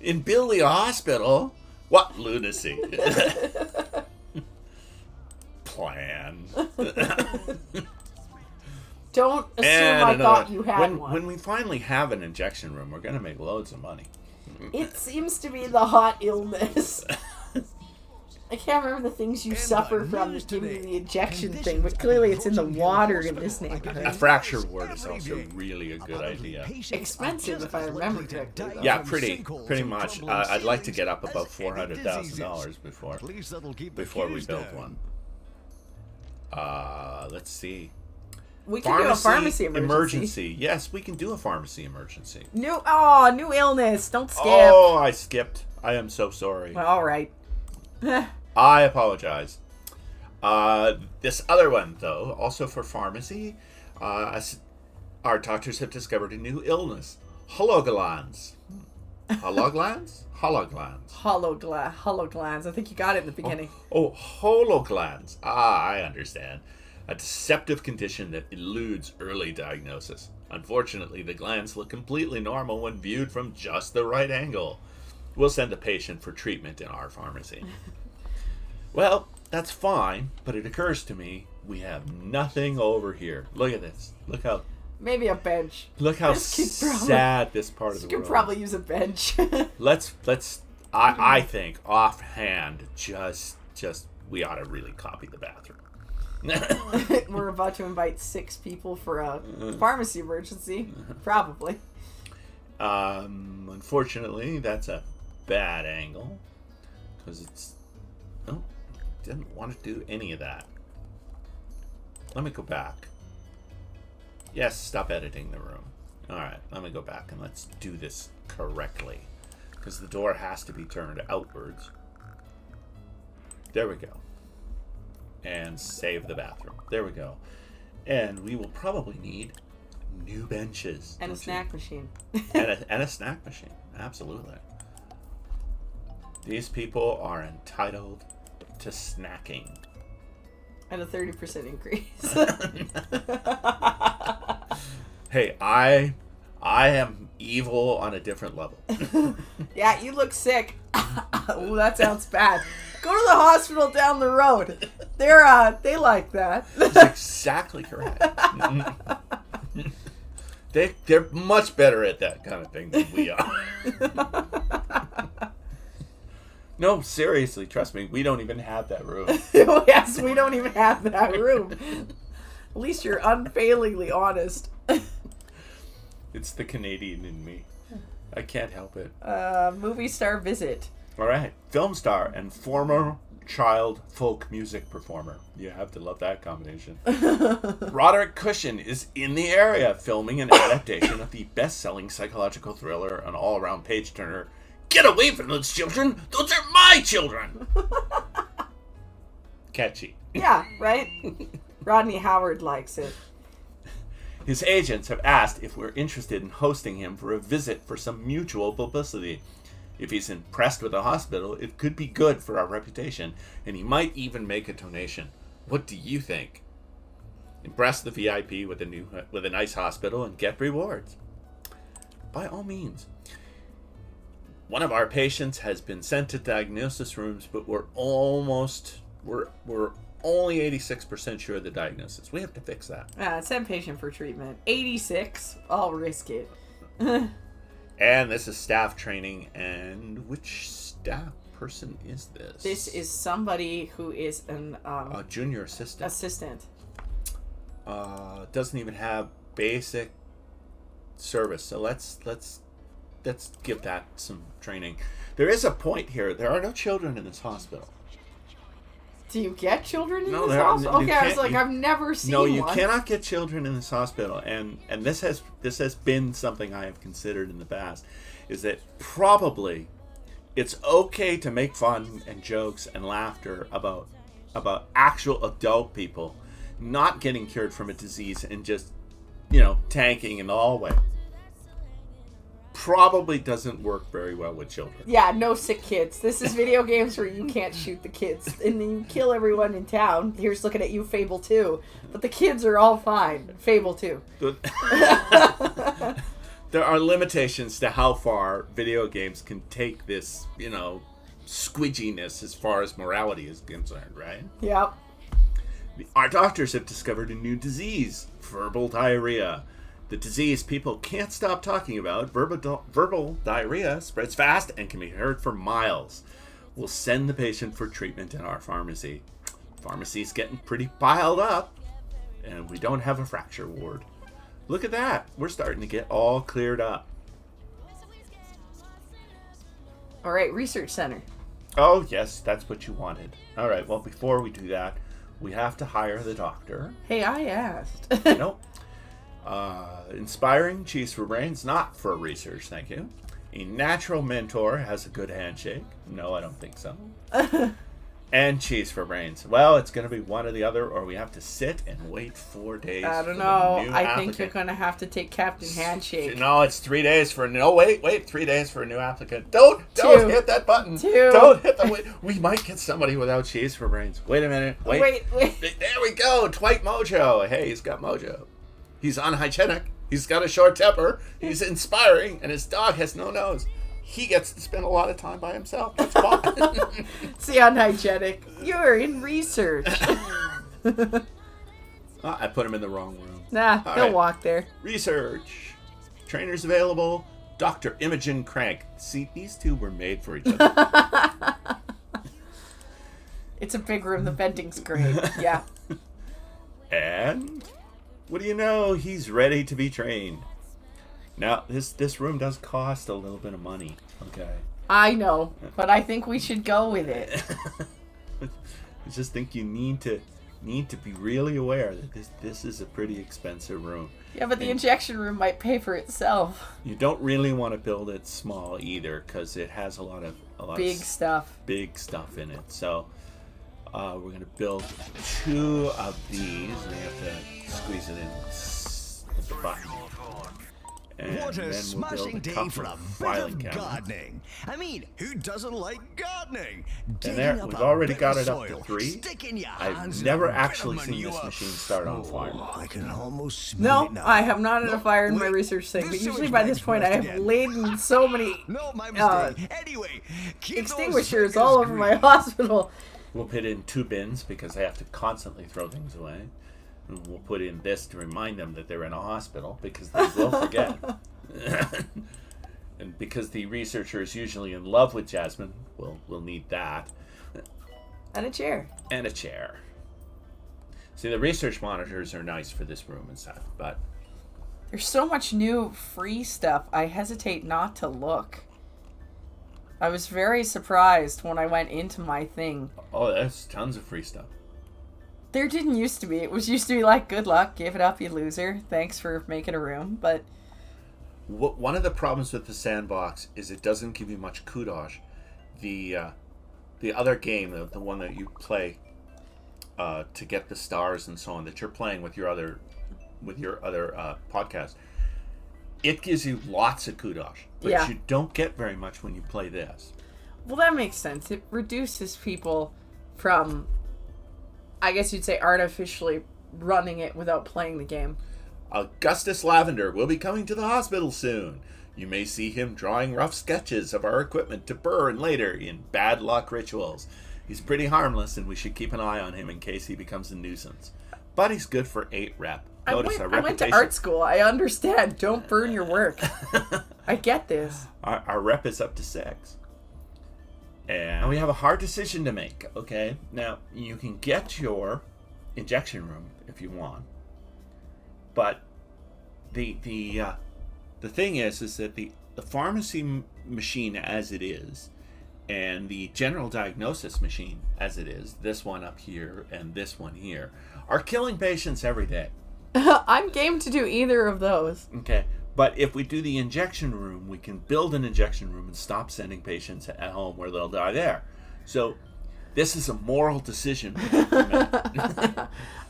Speaker 2: In building a hospital? What lunacy? Plan.
Speaker 1: Don't assume I thought you had one.
Speaker 2: When we finally have an injection room, we're gonna make loads of money.
Speaker 1: It seems to be the hot illness. I can't remember the things you suffer from that give you the injection thing, but clearly it's in the water in this neighborhood.
Speaker 2: A fracture ward is also really a good idea.
Speaker 1: Expensive, if I remember correctly. Though.
Speaker 2: Yeah, pretty much. I'd like to get up above $400,000 before we build one. Let's see.
Speaker 1: We can do a pharmacy emergency.
Speaker 2: Yes, we can do a pharmacy emergency.
Speaker 1: New illness. Don't skip.
Speaker 2: Oh, I skipped. I am so sorry.
Speaker 1: Well, all right.
Speaker 2: I apologize. This other one, though, also for pharmacy, our doctors have discovered a new illness. Hologlands. Hologlands? Hologlands.
Speaker 1: Hologlands. I think you got it in the beginning.
Speaker 2: Oh, hologlands. I understand. A deceptive condition that eludes early diagnosis. Unfortunately, the glands look completely normal when viewed from just the right angle. We'll send the patient for treatment in our pharmacy. Well, that's fine, but it occurs to me we have nothing over here. Look at this. Look how...
Speaker 1: Maybe a bench.
Speaker 2: Look how sad this part of the world is.
Speaker 1: You could probably use a bench.
Speaker 2: I think, offhand, just we ought to really copy the bathroom.
Speaker 1: We're about to invite 6 people for a pharmacy emergency. Probably.
Speaker 2: Unfortunately, that's a bad angle. Because it's... Oh, didn't want to do any of that. Let me go back. Yes, stop editing the room. Alright, let me go back and let's do this correctly. Because the door has to be turned outwards. There we go. And save the bathroom. There we go. And we will probably need new benches.
Speaker 1: And a snack machine.
Speaker 2: and a snack machine. Absolutely. These people are entitled to snacking.
Speaker 1: And a 30% increase.
Speaker 2: Hey, I am evil on a different level.
Speaker 1: Yeah, you look sick. Ooh, that sounds bad. Go to the hospital down the road. They like that.
Speaker 2: That's exactly correct. They're much better at that kind of thing than we are. No, seriously, trust me, we don't even have that room.
Speaker 1: Yes, we don't even have that room. At least you're unfailingly honest.
Speaker 2: It's the Canadian in me. I can't help it.
Speaker 1: Movie star visit.
Speaker 2: All right. Film star and former child folk music performer. You have to love that combination. Roderick Cushion is in the area filming an adaptation of the best-selling psychological thriller, an all-around page-turner. Get away from those children! Those are my children! Catchy.
Speaker 1: Yeah, right? Rodney Howard likes it.
Speaker 2: His agents have asked if we're interested in hosting him for a visit for some mutual publicity. If he's impressed with the hospital, it could be good for our reputation, and he might even make a donation. What do you think? Impress the VIP with a nice hospital and get rewards. By all means. One of our patients has been sent to diagnosis rooms, but we're only 86% sure of the diagnosis. We have to fix that.
Speaker 1: Send patient for treatment. 86. I'll risk it.
Speaker 2: And this is staff training. And which staff person is this?
Speaker 1: This is somebody who is
Speaker 2: a junior assistant. Doesn't even have basic service. So let's give that some training. There is a point here. There are no children in this hospital.
Speaker 1: Do you get children in this hospital? Okay, I was like, I've never seen one.
Speaker 2: No, you cannot get children in this hospital, and this has been something I have considered in the past, is that probably it's okay to make fun and jokes and laughter about actual adult people not getting cured from a disease and just, tanking in the hallway. Probably doesn't work very well with children.
Speaker 1: Yeah, no sick kids. This is video games where you can't shoot the kids and then you kill everyone in town. Here's looking at you, Fable 2. But the kids are all fine. Fable 2.
Speaker 2: There are limitations to how far video games can take this, squidginess as far as morality is concerned, right?
Speaker 1: Yep.
Speaker 2: Our doctors have discovered a new disease, verbal diarrhea. The disease people can't stop talking about, verbal diarrhea, spreads fast and can be heard for miles. We'll send the patient for treatment in our pharmacy. Pharmacy's getting pretty piled up, and we don't have a fracture ward. Look at that. We're starting to get all cleared up.
Speaker 1: All right, research center.
Speaker 2: Oh, yes, that's what you wanted. All right, well, before we do that, we have to hire the doctor.
Speaker 1: Hey, I asked.
Speaker 2: Nope. Inspiring cheese for brains, not for research, thank you. A natural mentor has a good handshake. No, I don't think so. And cheese for brains. Well, it's going to be one or the other, or we have to sit and wait 4 days.
Speaker 1: I don't know. I think you're going to have to take Captain Handshake.
Speaker 2: No, it's 3 days for wait, 3 days for a new applicant. Don't hit that button. Don't hit the we might get somebody without cheese for brains. Wait a minute. Wait. There we go. Dwight Mojo. Hey, he's got mojo. He's unhygienic. He's got a short temper. He's inspiring, and his dog has no nose. He gets to spend a lot of time by himself. That's fine.
Speaker 1: See, unhygienic. You're in research.
Speaker 2: I put him in the wrong room.
Speaker 1: Nah, he'll walk there.
Speaker 2: Research. Trainers available. Dr. Imogen Crank. See, these two were made for each other.
Speaker 1: It's a big room. The venting's great. Yeah.
Speaker 2: And what do you know? He's ready to be trained. Now, this room does cost a little bit of money, okay?
Speaker 1: I know, but I think we should go with it.
Speaker 2: I just think you need to be really aware that this is a pretty expensive room.
Speaker 1: Yeah, but the injection room might pay for itself.
Speaker 2: You don't really want to build it small either, because it has a lot of
Speaker 1: big stuff
Speaker 2: in it. So we're gonna build 2 of these, and we have to squeeze it in with the button. And
Speaker 3: what a smashing day for a bit of gardening. I mean, who doesn't like gardening?
Speaker 2: And there, we've already got it up to 3. I've never actually seen this machine start on fire.
Speaker 3: I can almost smell it now.
Speaker 1: I have not had a fire in my research thing, but usually by this point I have laden so many
Speaker 3: Anyway,
Speaker 1: extinguishers all over my hospital.
Speaker 2: We'll put in 2 bins because I have to constantly throw things away. And we'll put in this to remind them that they're in a hospital because they will forget. And because the researcher is usually in love with Jasmine, we'll need that.
Speaker 1: And a chair.
Speaker 2: See, the research monitors are nice for this room and stuff, but
Speaker 1: there's so much new free stuff. I hesitate not to look. I was very surprised when I went into my thing.
Speaker 2: Oh, there's tons of free stuff.
Speaker 1: There didn't used to be. It was used to be like, good luck, give it up, you loser. Thanks for making a room. But
Speaker 2: one of the problems with the Sandbox is it doesn't give you much kudos. The other game, the one that you play to get the stars and so on, that you're playing with your other podcast, it gives you lots of kudos, but you don't get very much when you play this.
Speaker 1: Well, that makes sense. It reduces people from, I guess you'd say, artificially running it without playing the game.
Speaker 2: Augustus Lavender will be coming to the hospital soon. You may see him drawing rough sketches of our equipment to burn later in bad luck rituals. He's pretty harmless, and we should keep an eye on him in case he becomes a nuisance. But he's good for 8 rep.
Speaker 1: I went to art school. I understand. Don't burn your work. I get this.
Speaker 2: Our rep is up to 6. And we have a hard decision to make, okay? Now, you can get your injection room if you want. But the thing is that the pharmacy machine as it is, and the general diagnosis machine as it is, this one up here and this one here, are killing patients every day.
Speaker 1: I'm game to do either of those.
Speaker 2: Okay, but if we do the injection room, we can build an injection room and stop sending patients at home where they'll die there. So this is a moral decision.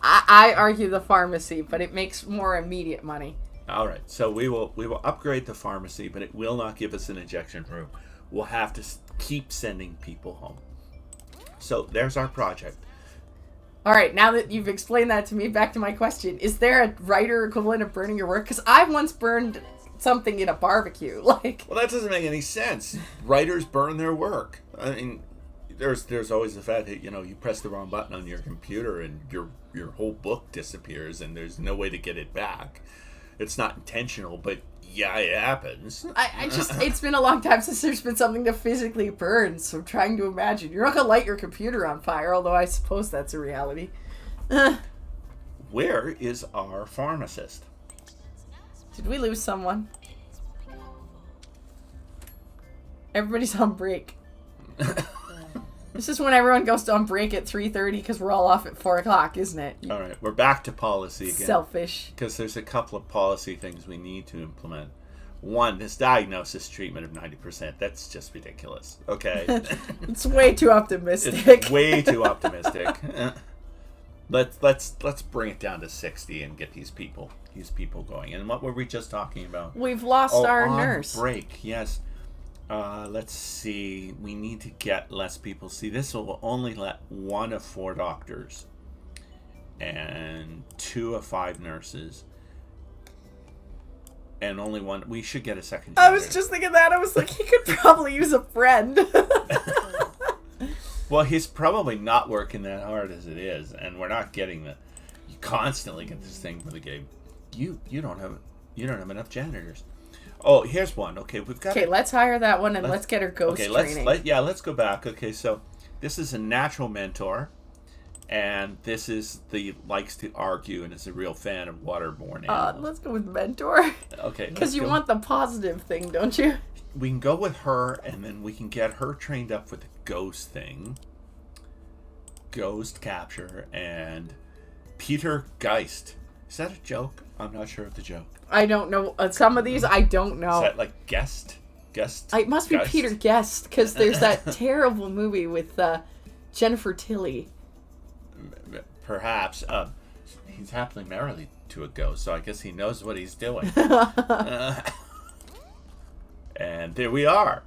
Speaker 1: I argue the pharmacy, but it makes more immediate money.
Speaker 2: All right, so we will upgrade the pharmacy, but it will not give us an injection room. We'll have to keep sending people home. So there's our project.
Speaker 1: All right, now that you've explained that to me, back to my question. Is there a writer equivalent of burning your work? Because I once burned something in a barbecue.
Speaker 2: Well, that doesn't make any sense. Writers burn their work. I mean, there's always the fact that, you press the wrong button on your computer and your whole book disappears and there's no way to get it back. It's not intentional, but yeah, it happens.
Speaker 1: It's been a long time since there's been something to physically burn, so I'm trying to imagine. You're not going to light your computer on fire, although I suppose that's a reality.
Speaker 2: Where is our pharmacist?
Speaker 1: Did we lose someone? Everybody's on break. This is when everyone goes on break at 3:30 because we're all off at 4 o'clock, isn't it?
Speaker 2: All right, we're back to policy again.
Speaker 1: Selfish.
Speaker 2: Because there's a couple of policy things we need to implement. One, this diagnosis treatment of 90%, that's just ridiculous. Okay?
Speaker 1: It's way too optimistic.
Speaker 2: It's way too optimistic. Let's bring it down to 60 and get these people going. And what were we just talking about?
Speaker 1: We've lost our nurse.
Speaker 2: Break, yes. Let's see. We need to get less people. See, this will only let 1 of 4 doctors and 2 of 5 nurses, and only 1. We should get a second janitor.
Speaker 1: I was just thinking that. I was like, he could probably use a friend.
Speaker 2: Well, he's probably not working that hard as it is, and we're not getting the. You constantly get this thing for the game. You don't have enough janitors. Oh, here's one. Okay, we've got.
Speaker 1: Okay, let's hire that one and let's get her ghost training.
Speaker 2: Let's go back. Okay, so this is a natural mentor, and this is likes to argue and is a real fan of waterborne animals.
Speaker 1: Let's go with mentor.
Speaker 2: Okay,
Speaker 1: because you want the positive thing, don't you?
Speaker 2: We can go with her, and then we can get her trained up with the ghost thing, ghost capture, and Peter Geist. Is that a joke? I'm not sure of the joke.
Speaker 1: I don't know. Some of these, I don't know.
Speaker 2: Is that like guest?
Speaker 1: It must be Peter Guest, because there's that terrible movie with Jennifer Tilly.
Speaker 2: Perhaps. He's happily married to a ghost, so I guess he knows what he's doing. And there we are.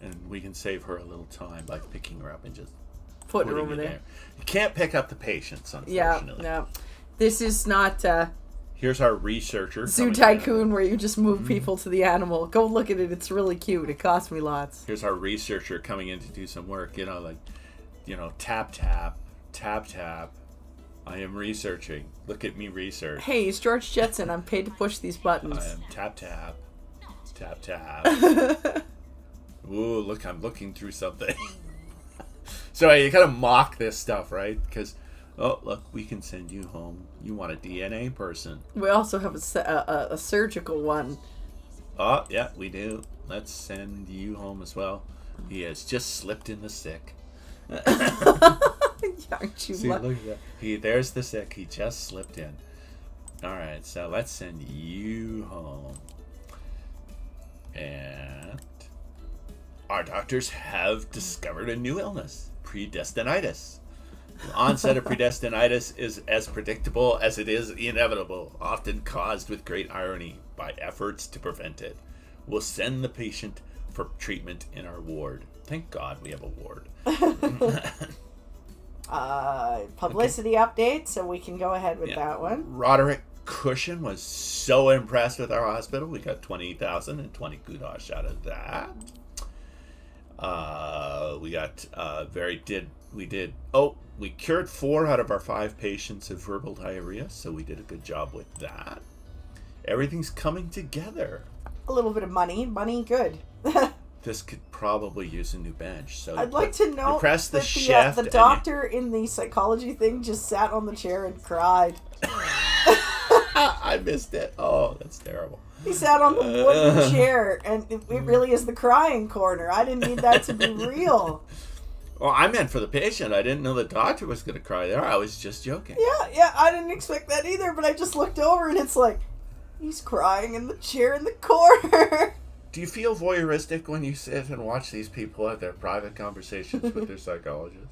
Speaker 2: And we can save her a little time by picking her up and just
Speaker 1: putting her over there.
Speaker 2: You can't pick up the patients, unfortunately.
Speaker 1: Yeah, no. This is not
Speaker 2: here's our researcher.
Speaker 1: Zoo Tycoon where you just move people to the animal. Go look at it. It's really cute. It cost me lots.
Speaker 2: Here's our researcher coming in to do some work. Tap, tap, tap, tap. I am researching. Look at me research.
Speaker 1: Hey, it's George Jetson. I'm paid to push these buttons.
Speaker 2: I am tap, tap, tap, tap. Ooh, look, I'm looking through something. So you gotta mock this stuff, right? Because, oh, look, we can send you home. You want a DNA person.
Speaker 1: We also have a surgical one.
Speaker 2: Oh, yeah, we do. Let's send you home as well. He has just slipped in the sick.
Speaker 1: Aren't you
Speaker 2: See, look at that. There's the sick. He just slipped in. All right, so let's send you home. And our doctors have discovered a new illness, predestinitis. The onset of predestinitis is as predictable as it is inevitable, often caused with great irony by efforts to prevent it. We'll send the patient for treatment in our ward. Thank God we have a ward.
Speaker 1: Publicity update, so we can go ahead with that one.
Speaker 2: Roderick Cushion was so impressed with our hospital. We got 20,000 and 20 kudos out of that. We cured 4 out of our 5 patients of verbal diarrhea, so we did a good job with that. Everything's coming together.
Speaker 1: A little bit of money, good.
Speaker 2: This could probably use a new bench. So
Speaker 1: I'd like to know
Speaker 2: press the
Speaker 1: that
Speaker 2: shift.
Speaker 1: The doctor in the psychology thing just sat on the chair and cried.
Speaker 2: I missed it. Oh, that's terrible.
Speaker 1: He sat on the wooden chair, and it really is the crying corner. I didn't need that to be real.
Speaker 2: Well, I meant for the patient. I didn't know the doctor was going to cry there. I was just joking.
Speaker 1: Yeah, I didn't expect that either, but I just looked over, and it's like, he's crying in the chair in the corner.
Speaker 2: Do you feel voyeuristic when you sit and watch these people have their private conversations with their psychologist?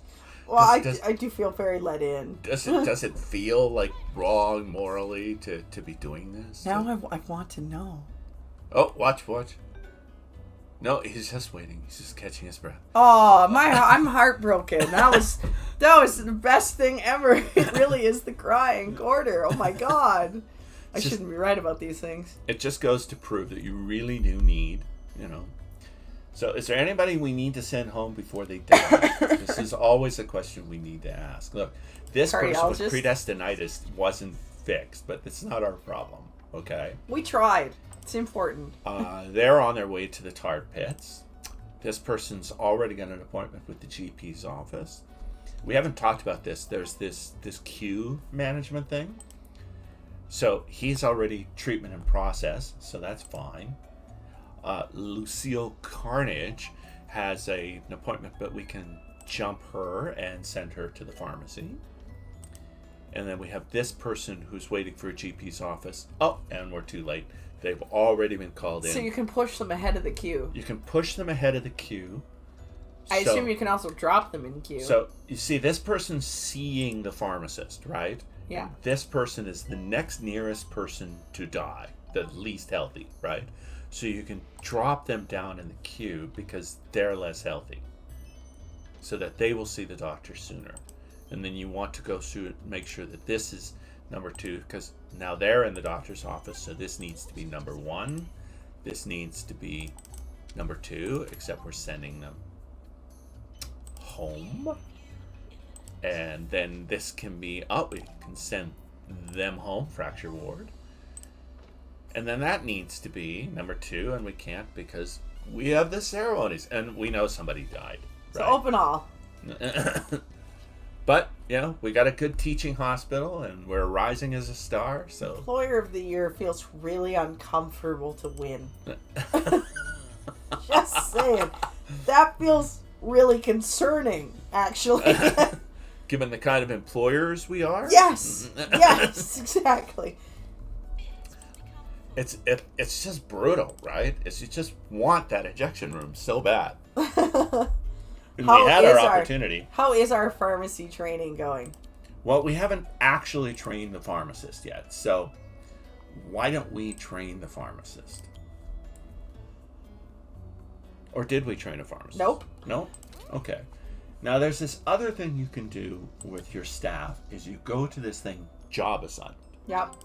Speaker 1: Well, I do feel very let in.
Speaker 2: Does it feel like wrong morally to be doing this?
Speaker 1: Now I want to know.
Speaker 2: Oh, watch. No, he's just waiting. He's just catching his breath.
Speaker 1: Oh, I'm heartbroken. That was the best thing ever. It really is the crying corner. Oh my God. I shouldn't be right about these things.
Speaker 2: It just goes to prove that you really do need, So is there anybody we need to send home before they die? This is always a question we need to ask. Look, this person with predestinitis wasn't fixed, but it's not our problem, okay?
Speaker 1: We tried. It's important.
Speaker 2: They're on their way to the tar pits. This person's already got an appointment with the GP's office. We haven't talked about this. There's this queue management thing. So he's already treatment in process, so that's fine. Lucille Carnage has an appointment, but we can jump her and send her to the pharmacy. And then we have this person who's waiting for a GP's office. Oh, and we're too late. They've already been called in.
Speaker 1: So you can push them ahead of the queue.
Speaker 2: You can push them ahead of the queue.
Speaker 1: I assume you can also drop them in queue.
Speaker 2: So, you see, this person's seeing the pharmacist, right?
Speaker 1: Yeah.
Speaker 2: And this person is the next nearest person to die, the least healthy, right? So you can drop them down in the queue because they're less healthy, so that they will see the doctor sooner. And then you want to go through and make sure that this is number 2, because now they're in the doctor's office, so this needs to be number 1. This needs to be number 2, except we're sending them home. And then this can be, we can send them home, fracture ward. And then that needs to be number 2, and we can't because we have the ceremonies, and we know somebody died.
Speaker 1: Right? So open all.
Speaker 2: But, we got a good teaching hospital, and we're rising as a star, so...
Speaker 1: Employer of the Year feels really uncomfortable to win. Just saying. That feels really concerning, actually.
Speaker 2: Given the kind of employers we are?
Speaker 1: Yes, exactly.
Speaker 2: It's just brutal, right? You just want that injection room so bad. We had our opportunity.
Speaker 1: How is our pharmacy training going?
Speaker 2: Well, we haven't actually trained the pharmacist yet, so why don't we train the pharmacist? Or did we train a pharmacist?
Speaker 1: Nope.
Speaker 2: Nope? Okay. Now, there's this other thing you can do with your staff, is you go to this thing, job assignment.
Speaker 1: Yep.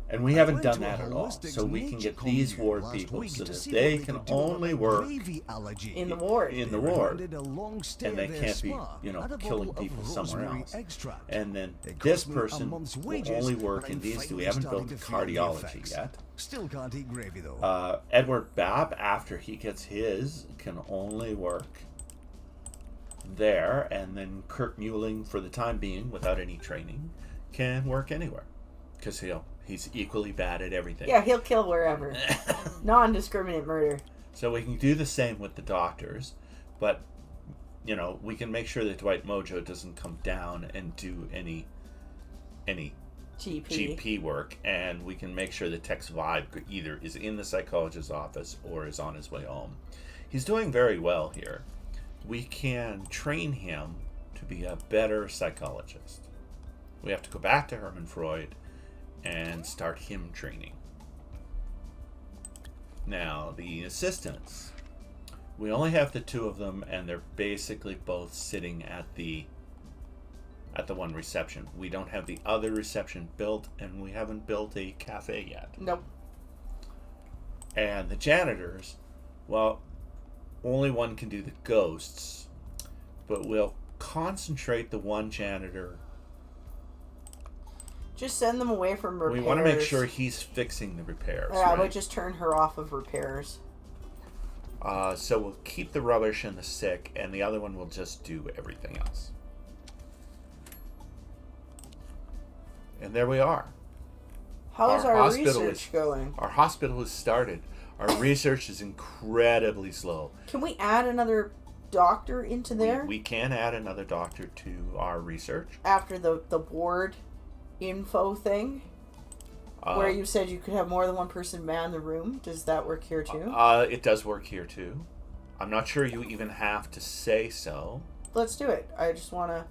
Speaker 2: And we haven't done that at all. So we can get these ward people so that they can only work
Speaker 1: in the ward.
Speaker 2: And they can't be, killing people somewhere else. And then this person will only work in these two. We haven't built cardiology yet.
Speaker 3: Still can't eat gravy though.
Speaker 2: Edward Babb, after he gets his, can only work there. And then Kurt Muehling, for the time being, without any training, can work anywhere. Because He's equally bad at everything.
Speaker 1: Yeah, he'll kill wherever. Non-discriminate murder.
Speaker 2: So we can do the same with the doctors, but, we can make sure that Dwight Mojo doesn't come down and do any GP work, and we can make sure that Tex Vibe either is in the psychologist's office or is on his way home. He's doing very well here. We can train him to be a better psychologist. We have to go back to Hermann Freud and start him training. Now, the assistants. We only have the two of them, and they're basically both sitting at the one reception. We don't have the other reception built, and we haven't built a cafe yet.
Speaker 1: Nope.
Speaker 2: And the janitors, well, only one can do the ghosts, but we'll concentrate the one janitor.
Speaker 1: Just send them away from repairs.
Speaker 2: We want to make sure he's fixing the repairs.
Speaker 1: Yeah,
Speaker 2: right?
Speaker 1: but just turn her off of repairs.
Speaker 2: So we'll keep the rubbish and the sick, and the other one will just do everything else. And there we are.
Speaker 1: How's our research going?
Speaker 2: Our hospital has started. Our research is incredibly slow.
Speaker 1: Can we add another doctor into there?
Speaker 2: We can add another doctor to our research.
Speaker 1: After the board info thing? Where you said you could have more than one person man the room. Does that work here too?
Speaker 2: It does work here too. I'm not sure you even have to say so.
Speaker 1: Let's do it. I just want to...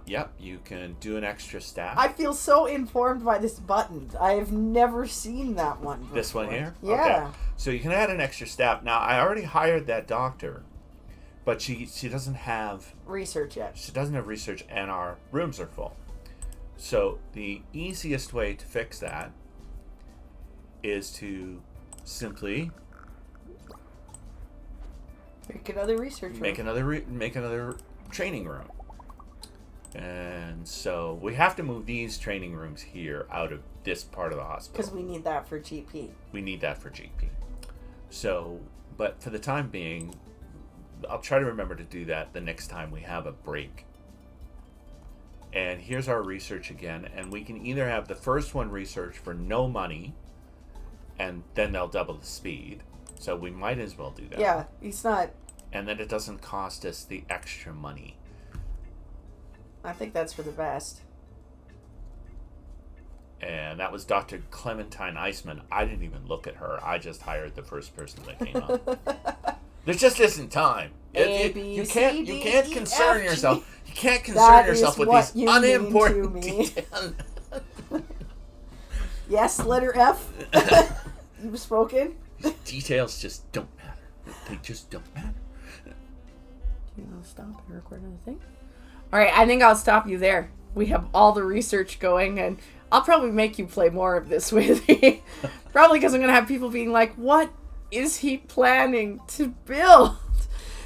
Speaker 2: Yep, you can do an extra staff.
Speaker 1: I feel so informed by this button. I've never seen that one before.
Speaker 2: This one here?
Speaker 1: Yeah.
Speaker 2: Okay. So you can add an extra staff. Now, I already hired that doctor, but she doesn't have...
Speaker 1: research yet.
Speaker 2: She doesn't have research, and our rooms are full. So the easiest way to fix that is to simply...
Speaker 1: make another research room.
Speaker 2: Make another training room. And so we have to move these training rooms here out of this part of the hospital.
Speaker 1: Because we need that for GP.
Speaker 2: We need that for GP. So, but for the time being, I'll try to remember to do that the next time we have a break. And here's our research again. And we can either have the first one research for no money, and then they'll double the speed. So we might as well do that.
Speaker 1: Yeah, it's not...
Speaker 2: And then it doesn't cost us the extra money.
Speaker 1: I think that's for the best.
Speaker 2: And that was Dr. Clementine Eisman. I didn't even look at her. I just hired the first person that came up. There just isn't time. You can't concern yourself. You can't concern yourself with these unimportant details.
Speaker 1: Yes, letter F. You've spoken.
Speaker 2: Details just don't matter. They just don't matter.
Speaker 1: Do you want to stop and record another thing? All right, I think I'll stop you there. We have all the research going, and I'll probably make you play more of this with me. Probably because I'm going to have people being like, what is he planning to build?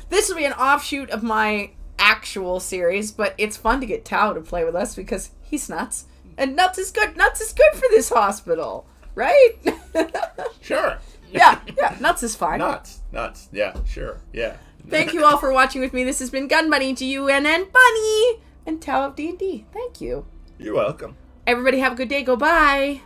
Speaker 1: This will be an offshoot of my actual series, but it's fun to get Tao to play with us because he's nuts. And nuts is good. Nuts is good for this hospital, right?
Speaker 2: Sure.
Speaker 1: Yeah, nuts is fine.
Speaker 2: Nuts. Yeah, sure. Yeah.
Speaker 1: Thank you all for watching with me. This has been Gun Bunny, G.u.n.n, Bunny, and Tao of D&D. Thank you.
Speaker 2: You're welcome.
Speaker 1: Everybody have a good day. Go bye.